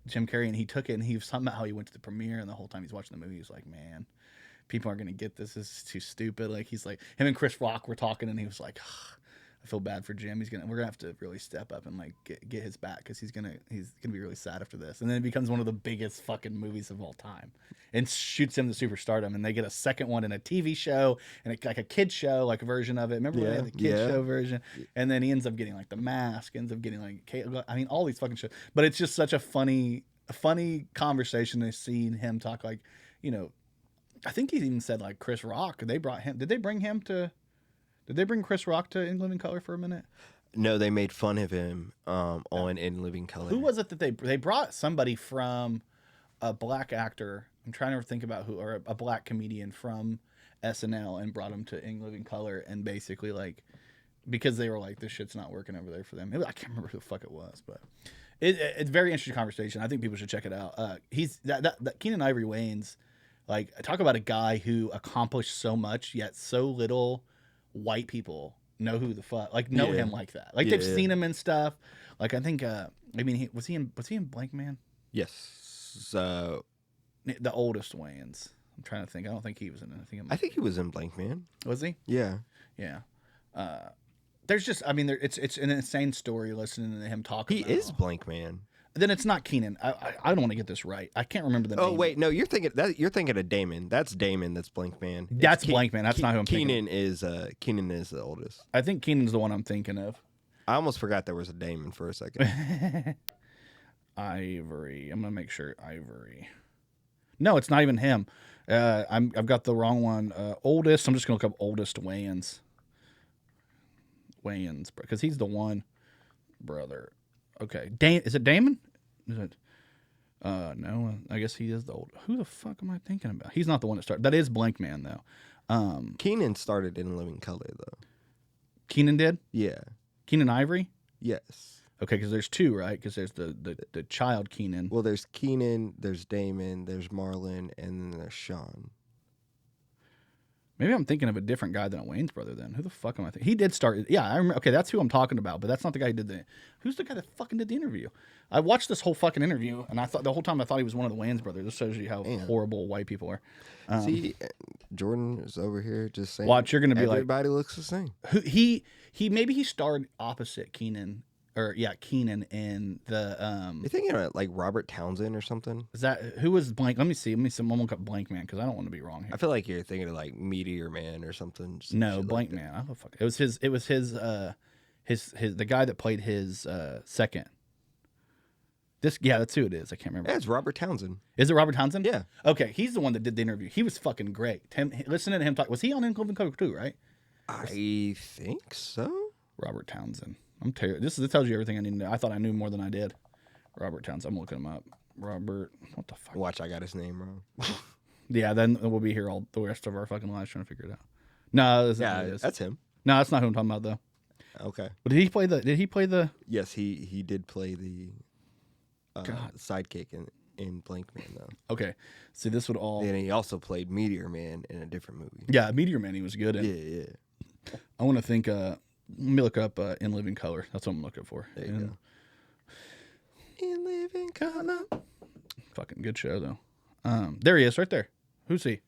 Jim Carrey, and he took it, and he was talking about how he went to the premiere, and the whole time he's watching the movie, he's like, man, people aren't going to get this. This is too stupid. Like he's like, him and Chris Rock were talking, and he was like, I feel bad for Jim. We're gonna have to really step up and like get his back because he's gonna be really sad after this. And then it becomes one of the biggest fucking movies of all time, and shoots him to superstardom. And they get a second one in a TV show and like a kid show like version of it. Remember when they had the kid show version? And then he ends up getting like The Mask, ends up getting like all these fucking shows. But it's just such a funny conversation to see him talk like, you know, I think he even said like Chris Rock. They brought him. Did they bring Chris Rock to In Living Color for a minute? No, they made fun of him on In Living Color. Who was it that they brought somebody from a black actor? I'm trying to think about who, or a black comedian from SNL, and brought him to In Living Color, and basically like because they were like, this shit's not working over there for them. I can't remember who the fuck it was, but it's a very interesting conversation. I think people should check it out. He's that Keenan Ivory Wayans, like talk about a guy who accomplished so much yet so little white people know who the fuck know him like that. Like they've seen him and stuff. Like I think was he in Blank Man? Yes. The oldest Wayans. I'm trying to think. I don't think he was in it. I think he was in Blank Man. Was he? Yeah. Yeah. There's just it's an insane story listening to him talk. He is Blank Man. Then it's not Keenan. I don't want to get this right. I can't remember the name. Oh wait, no, you're thinking of Damon. That's Damon. That's Blank Man. That's Blank Man. That's not who I'm thinking. Keenan is the oldest. I think Keenan's the one I'm thinking of. I almost forgot there was a Damon for a second. Ivory. I'm gonna make sure Ivory. No, it's not even him. I've got the wrong one. Oldest. I'm just gonna look up oldest Wayans. Wayans, because he's the one brother. Okay, is it Damon? Is it? No. I guess he is the old. Who the fuck am I thinking about? He's not the one that started. That is Blank Man though. Keenan started in Living Color though. Keenan did. Yeah. Keenan Ivory. Yes. Okay, because there's two, right? Because there's the child Keenan. Well, there's Keenan, there's Damon, there's Marlon, and then there's Sean. Maybe I'm thinking of a different guy than a Wayne's brother then. Who the fuck am I thinking? He did start. Yeah, I remember. Okay, that's who I'm talking about, but that's not the guy who did the. Who's the guy that fucking did the interview? I watched this whole fucking interview, and I thought the whole time I thought he was one of the Wayne's brothers. This shows you how horrible white people are. See, Jordan is over here just saying. Watch, you're gonna be like, everybody looks the same. He maybe he starred opposite Keenan. Keenan in the. You thinking of like Robert Townsend or something? Is that who was Blank? Let me see. I'm gonna look up Blank Man because I don't want to be wrong here. I feel like you're thinking of like Meteor Man or something. No, Blank Man. I don't fuck. It was his. The guy that played his second. That's who it is. I can't remember. Yeah, it's Robert Townsend. Is it Robert Townsend? Yeah. Okay, he's the one that did the interview. He was fucking great. Listening to him talk. Was he on In Living Color too? Right. I think so. Robert Townsend. I'm terrible. This tells you everything I need to know. I thought I knew more than I did. Robert Townsend. I'm looking him up. Robert. What the fuck? Watch, I got his name wrong. Yeah, then we'll be here all the rest of our fucking lives trying to figure it out. No, that's him. No, that's not who I'm talking about though. Okay. But did he play the? Yes, he did play the sidekick in Blank Man though. Okay. See, this would all. And he also played Meteor Man in a different movie. Yeah, Meteor Man. He was good in. Yeah. I want to think. Let me look up In Living Color. That's what I'm looking for. There you go. In Living Color. Fucking good show though. There he is, right there. Who's he?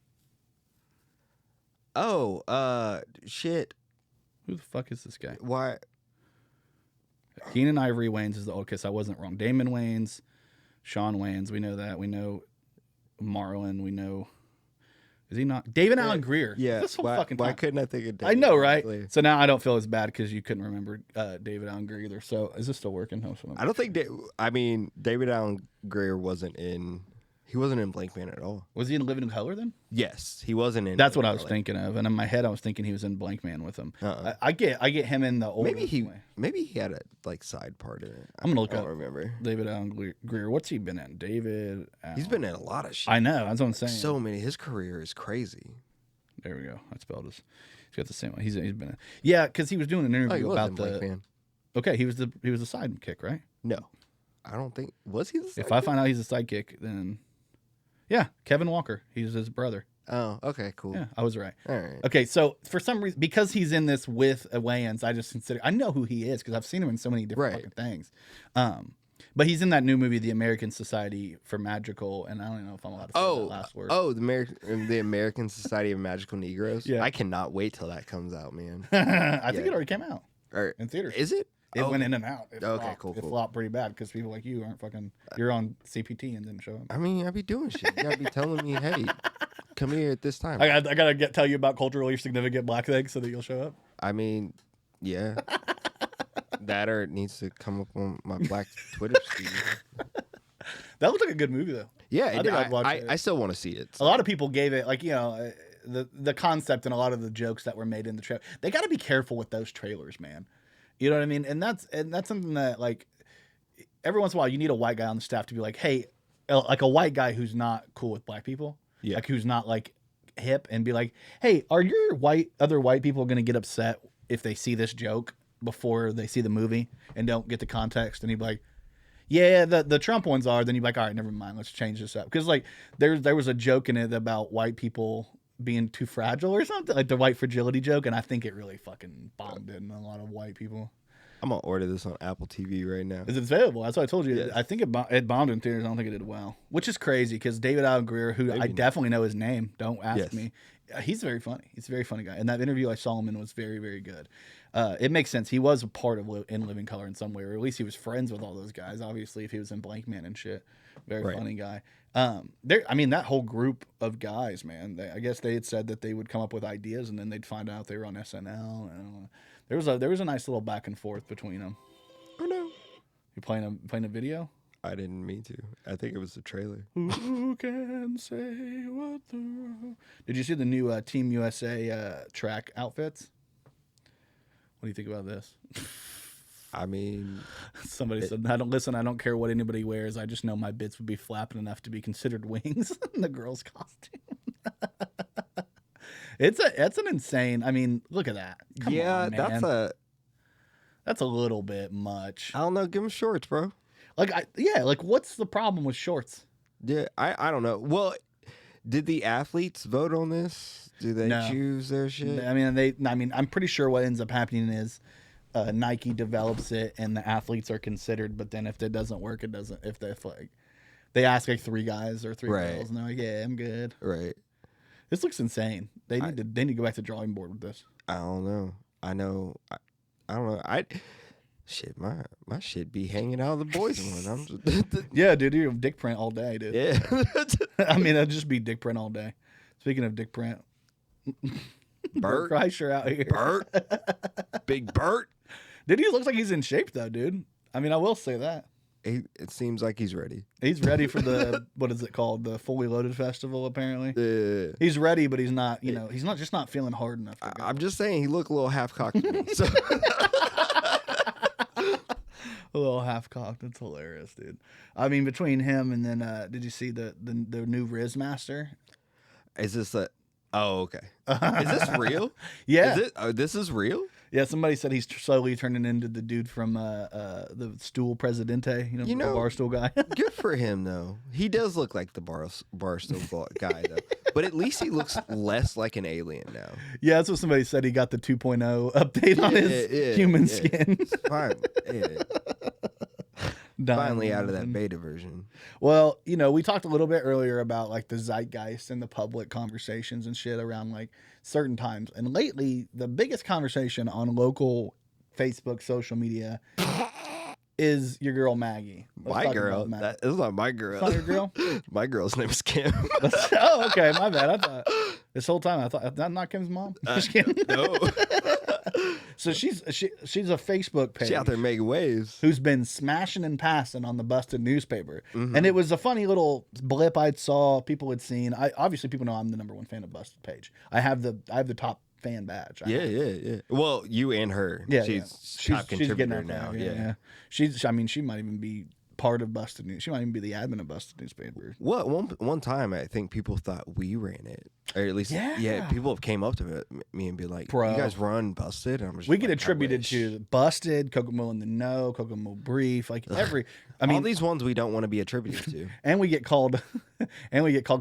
Oh, shit. Who the fuck is this guy? Why? Keenan Ivory Wayans is the okay. So I wasn't wrong. Damon Wayans, Sean Wayans. We know that. We know Marlon. We know. Is he not? David Allen Greer. Yeah. This whole fucking time. Why couldn't I think of David? I know, right? Greer? So now I don't feel as bad because you couldn't remember David Allen Greer either. So is this still working? I don't think. David Allen Greer wasn't in. He wasn't in Blank Man at all. Was he in Living in Color then? Yes, he wasn't in. That's what I was thinking of, and in my head I was thinking he was in Blank Man with him. I get him in the old. Maybe he had a like side part in it. I'm gonna look I up. don't remember. David Allen Greer. What's he been in? David. Allen. He's been in a lot of shit. I know. That's what I'm saying. So many. His career is crazy. There we go. I spelled his. He's got the same one. He's been in. Yeah, because he was doing an interview about the. Man. Okay, he was the sidekick, right? No, I don't think was he the sidekick? If I find out he's a sidekick, then yeah, Kevin Walker. He's his brother. Oh, okay, cool. Yeah, I was right. All right. Okay, so for some reason, because he's in this with Wayans, I know who he is because I've seen him in so many different fucking things. But he's in that new movie, The American Society for Magical, and I don't even know if I'm allowed to say that last word. Oh, the American Society of Magical Negroes. Yeah. I cannot wait till that comes out, man. I think it already came out in theaters. Is it? It went in and out. It cool. It flopped pretty bad because people like you aren't fucking. You're on CPT and didn't show up. I mean, I be doing shit. You gotta be telling me, hey, come here at this time. I gotta tell you about culturally significant black things so that you'll show up. I mean, yeah. That or it needs to come up on my black Twitter feed. That looked like a good movie though. Yeah, I think I'd watch it. I still want to see it. So. A lot of people gave it the concept and a lot of the jokes that were made in the trailer. They got to be careful with those trailers, man. You know what I mean? And that's something that like every once in a while you need a white guy on the staff to be like, hey, like a white guy who's not cool with black people, like who's not like hip, and be like, hey, are your other white people going to get upset if they see this joke before they see the movie and don't get the context? And he'd be like, yeah, the Trump ones are. Then you'd be like, all right, never mind, let's change this up. Because like there was a joke in it about white people being too fragile or something, like the white fragility joke, and I think it really fucking bombed in a lot of white people. I'm gonna order this on Apple TV right now. Is it available? That's what I told you. Yes. I think it bombed in theaters. I don't think it did well, which is crazy because David Allen Greer, who I definitely know his name, don't ask me. He's very funny. He's a very funny guy. And that interview I saw him in was very, very good. It makes sense. He was a part of In Living Color in some way, or at least he was friends with all those guys. Obviously, if he was in Blank Man and shit, very funny guy. That whole group of guys, man. I guess they had said that they would come up with ideas, and then they'd find out they were on SNL. And There was a nice little back and forth between them. Oh no. You playing a video? I didn't mean to. I think it was the trailer. Who can say what the... Did you see the new Team USA track outfits? What do you think about this? I mean... Somebody said, I don't care what anybody wears. I just know my bits would be flapping enough to be considered wings in the girl's costume. It's an insane... I mean, look at that. Come on, man. That's a little bit much. I don't know. Give him shorts, bro. Like what's the problem with shorts? Yeah, I don't know. Well, did the athletes vote on this? Do they choose their shit? I mean, I'm pretty sure what ends up happening is Nike develops it and the athletes are considered, but then if it doesn't work, it doesn't. If they ask like 3 guys or 3 girls, and they're like, "Yeah, I'm good." Right. This looks insane. They need to go back to the drawing board with this. I don't know. I don't know. Shit, my shit be hanging out of the boys' one. Yeah, dude, you're dick print all day, dude. Yeah. I mean, it'd just be dick print all day. Speaking of dick print, Bert Kreischer out here. Big Bert. Dude, he looks like he's in shape though, dude. I mean, I will say that. It seems like he's ready. He's ready for the what is it called? The Fully Loaded Festival, apparently. Yeah. He's ready, but he's not. He's not feeling hard enough. I'm just saying, he looked a little half cocked to me. So. A little half cocked. That's hilarious, dude. I mean, between him and then, did you see the new Riz Master? Is this a? Oh, okay. Is this real? Yeah. Is it? This is real? Yeah. Somebody said he's slowly turning into the dude from the Stool Presidente. The Barstool guy. Good for him, though. He does look like the Barstool guy, though. But at least he looks less like an alien now. Yeah, that's what somebody said. He got the 2.0 update on his human skin. Fine. Finally out of that beta version. Well, we talked a little bit earlier about like the zeitgeist and the public conversations and shit around like certain times. And lately, the biggest conversation on local Facebook social media is your girl Maggie. My girl? That is not my girl. It's not your girl? My girl's name is Kim. Oh, okay. My bad. I thought this whole time I thought that's not Kim's mom. Just kidding. No. So she's a Facebook page. She out there making waves. Who's been smashing and passing on the busted newspaper. Mm-hmm. And it was a funny little blip I saw people had seen. Obviously people know I'm the #1 fan of Busted page. I have the top fan badge. Yeah. Well, you and her. Yeah. She's top contributor getting now. Yeah. She might even be part of Busted News. She might even be the admin of Busted Newspaper. Well, one time I think people thought we ran it, or at least people have came up to me and be like, "Bro, you guys run Busted." And I'm just we get attributed to Busted, Kokomo in the Know, Kokomo Brief, like every. I mean, all these ones we don't want to be attributed to, and we get called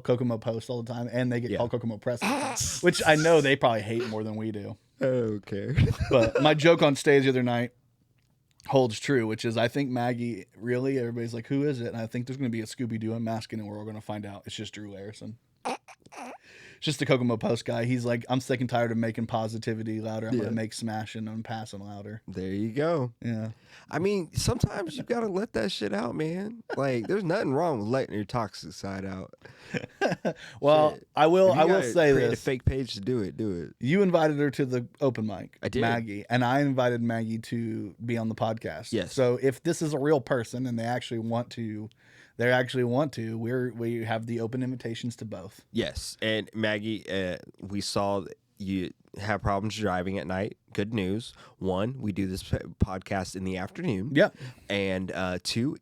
Kokomo Post all the time, and they get called Kokomo Press, which I know they probably hate more than we do. Okay, but my joke on stage the other night holds true, which is I think Maggie, really, everybody's like, who is it? And I think there's going to be a Scooby-Doo unmasking, and we're all going to find out it's just Drew Larison. It's just the Kokomo Post guy. He's like, I'm sick and tired of making positivity louder. I'm going to make smashing and passing louder. There you go. Yeah. I mean, sometimes you got to let that shit out, man. Like, there's nothing wrong with letting your toxic side out. Well, shit. I will say create this. A fake page to do it. You invited her to the open mic. I did. Maggie. And I invited Maggie to be on the podcast. Yes. So if this is a real person and they actually want to, we have the open invitations to both. Yes. And Maggie, we saw that you have problems driving at night. Good news. 1, we do this podcast in the afternoon. Yeah. And 2,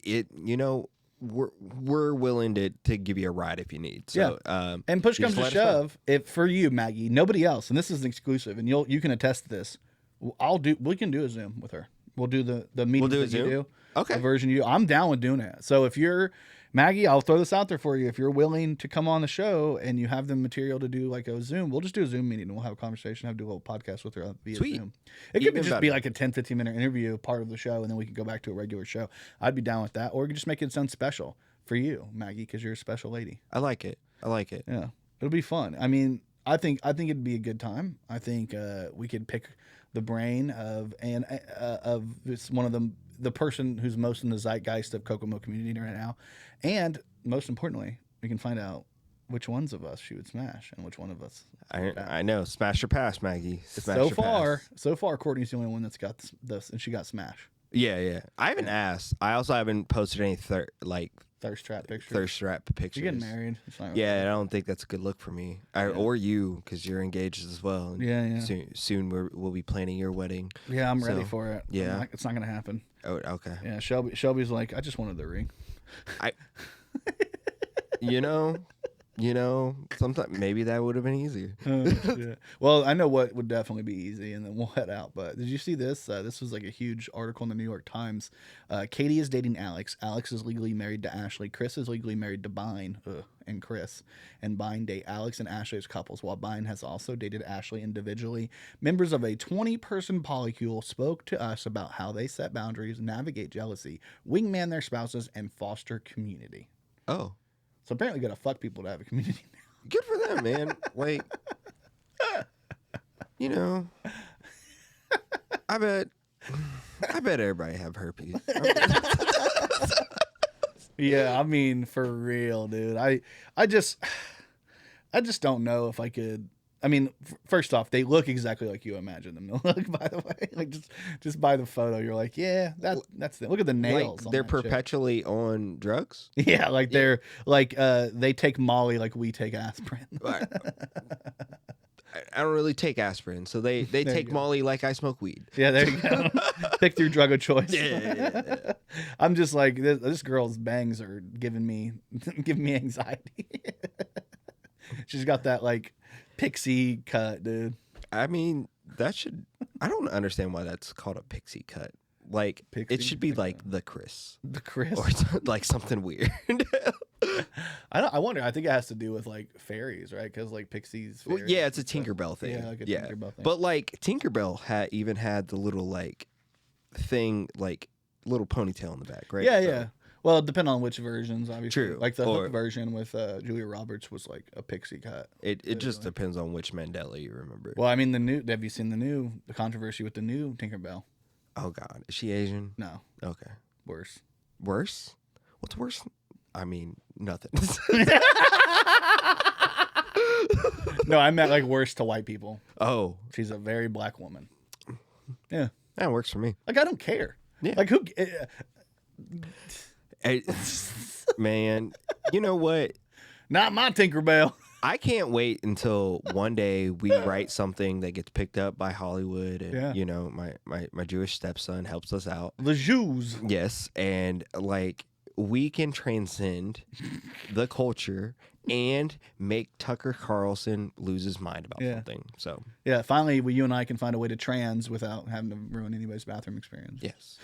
we're willing to give you a ride if you need. So, and push comes to shove, if for you, Maggie, nobody else, and this is an exclusive, and you can attest to this. We can do a Zoom with her. We'll do the meeting that you do. Okay. The version you do. I'm down with doing it. So if you're Maggie, I'll throw this out there for you. If you're willing to come on the show and you have the material to do like a Zoom, we'll just do a Zoom meeting and we'll have a conversation, do a little podcast with her via Zoom. It could just be like a 10, 15 minute interview, part of the show, and then we can go back to a regular show. I'd be down with that. Or we could just make it sound special for you, Maggie, because you're a special lady. I like it. Yeah. It'll be fun. I mean, I think it'd be a good time. I think we could pick the brain of this, one of the person who's most in the zeitgeist of Kokomo community right now, and most importantly, we can find out which ones of us she would smash and which one of us. I know. Smash or pass, Maggie. Smash So or pass. so far, Courtney's the only one that's got this, and she got smash. Yeah. I haven't asked. I also haven't posted any Thirst trap pictures. thirst trap pictures. You're getting married. It's not really Yeah, I don't think that's a good look for me. Or you, because you're engaged as well. And Yeah. Soon we'll be planning your wedding. Yeah, I'm ready So, for it. yeah. It's not gonna happen. Oh, okay. Yeah, Shelby's like, I just wanted the ring. You know, sometimes maybe that would have been easier. Yeah. Well, I know what would definitely be easy, and then we'll head out. But did you see this? This was like a huge article in the New York Times. Katie is dating Alex. Alex is legally married to Ashley. Chris is legally married to Bine and Chris. And Bine date Alex and Ashley as couples, while Bine has also dated Ashley individually. Members of a 20-person polycule spoke to us about how they set boundaries, navigate jealousy, wingman their spouses, and foster community. Oh. So apparently you got to fuck people to have a community now. Good for them, man. Like, I bet everybody have herpes. Yeah, I mean, for real, dude. I just don't know if I could. I mean, first off, they look exactly like you imagine them to look, by the way. Like, just by the photo, you're like, yeah, that's it. Look at the nails. Like they're perpetually on drugs? Yeah, like they're like they take Molly like we take aspirin. I don't really take aspirin, so they take Molly like I smoke weed. Yeah, there you go. Pick through drug of choice. Yeah. I'm just like, this girl's bangs are giving me anxiety. She's got that like pixie cut, dude. I mean, I don't understand why that's called a pixie cut. Like, Pixie? it should be like the Chris. The Chris? Or like something weird. I wonder. I think it has to do with like fairies, right? Because like pixies. Well, Fairies, yeah, it's a Tinkerbell thing. Yeah, like a Tinkerbell thing. But like Tinkerbell even had the little like thing, like little ponytail in the back, right? Yeah, So- yeah. Well, depending on which versions, obviously. True. Like the Hook version with Julia Roberts was like a pixie cut. It just depends on which Mandela you remember. Well, I mean, have you seen the controversy with the new Tinkerbell? Oh God, is she Asian? No, Okay. worse. Worse? What's worse? I mean, nothing. No, I meant like worse to white people. Oh, She's a very black woman. Yeah. that works for me. Like, I don't care. Yeah. Like, who... Man, you know what? Not my Tinkerbell. I can't wait until one day we write something that gets picked up by Hollywood, and Yeah. my Jewish stepson helps us out. The Jews. Yes, and like we can transcend the culture and make Tucker Carlson lose his mind about something. So Yeah, finally, you and I can find a way to trans without having to ruin anybody's bathroom experience. yes.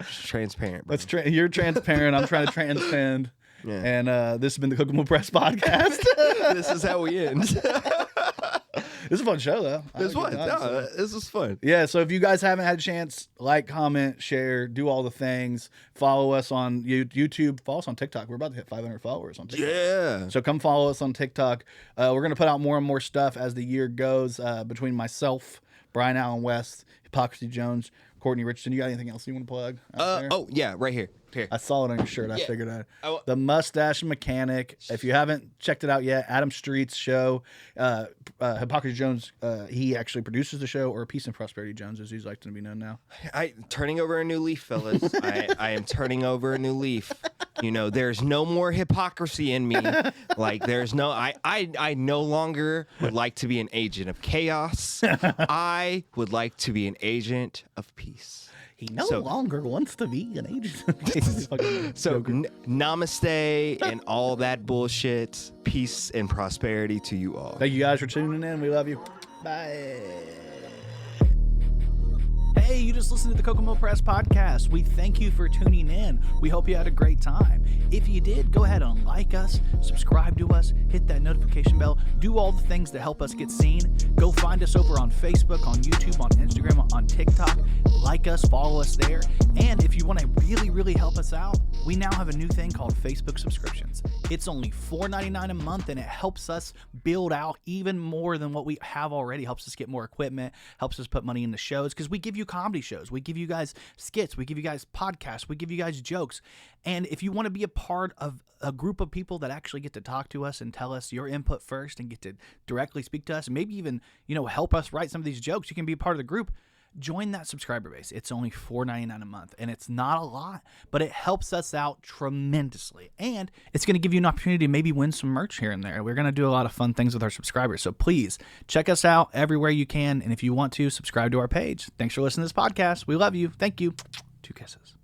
It's transparent. Bro. You're transparent. I'm trying to transcend. Yeah. And this has been the Kokomo Press Podcast. This is how we end. This is a fun show, though. This was fun. Yeah, so if you guys haven't had a chance, like, comment, share, do all the things. Follow us on YouTube. Follow us on TikTok. We're about to hit 500 followers on TikTok. Yeah. So come follow us on TikTok. We're going to put out more and more stuff as the year goes between myself, Brian Allen West, Hypocrisy Jones, Courtney Richardson. You got anything else you want to plug out there? Oh, yeah, right here. Here. I saw it on your shirt. I Yeah. figured out. Oh. The Mustache Mechanic. If you haven't checked it out yet, Adam Street's show. Hypocrisy Jones, he actually produces the show, or Peace and Prosperity Jones, as he's like to be known now. Turning over a new leaf, fellas. I am turning over a new leaf. You know, there's no more hypocrisy in me. Like, there's no, I no longer would like to be an agent of chaos. I would like to be an agent of peace. He no longer wants to be an agent. So, namaste and all that bullshit. Peace and prosperity to you all. Thank you guys for tuning in. We love you. Bye. Hey, you just listened to the Kokomo Press Podcast. We thank you for tuning in. We hope you had a great time. If you did, go ahead and like us, subscribe to us, hit that notification bell, do all the things to help us get seen. Go find us over on Facebook, on YouTube, on Instagram, on TikTok. Like us, follow us there. And if you want to really, really help us out, we now have a new thing called Facebook subscriptions. It's only $4.99 a month, and it helps us build out even more than what we have already. Helps us get more equipment, helps us put money into shows, because we give you comedy shows, we give you guys skits, we give you guys podcasts, we give you guys jokes. And if you want to be a part of a group of people that actually get to talk to us and tell us your input first and get to directly speak to us and maybe even, help us write some of these jokes, you can be a part of the group. Join that subscriber base. It's only $4.99 a month, and it's not a lot, but it helps us out tremendously. And it's going to give you an opportunity to maybe win some merch here and there. We're going to do a lot of fun things with our subscribers. So please check us out everywhere you can. And if you want to, subscribe to our page. Thanks for listening to this podcast. We love you. Thank you. 2 kisses.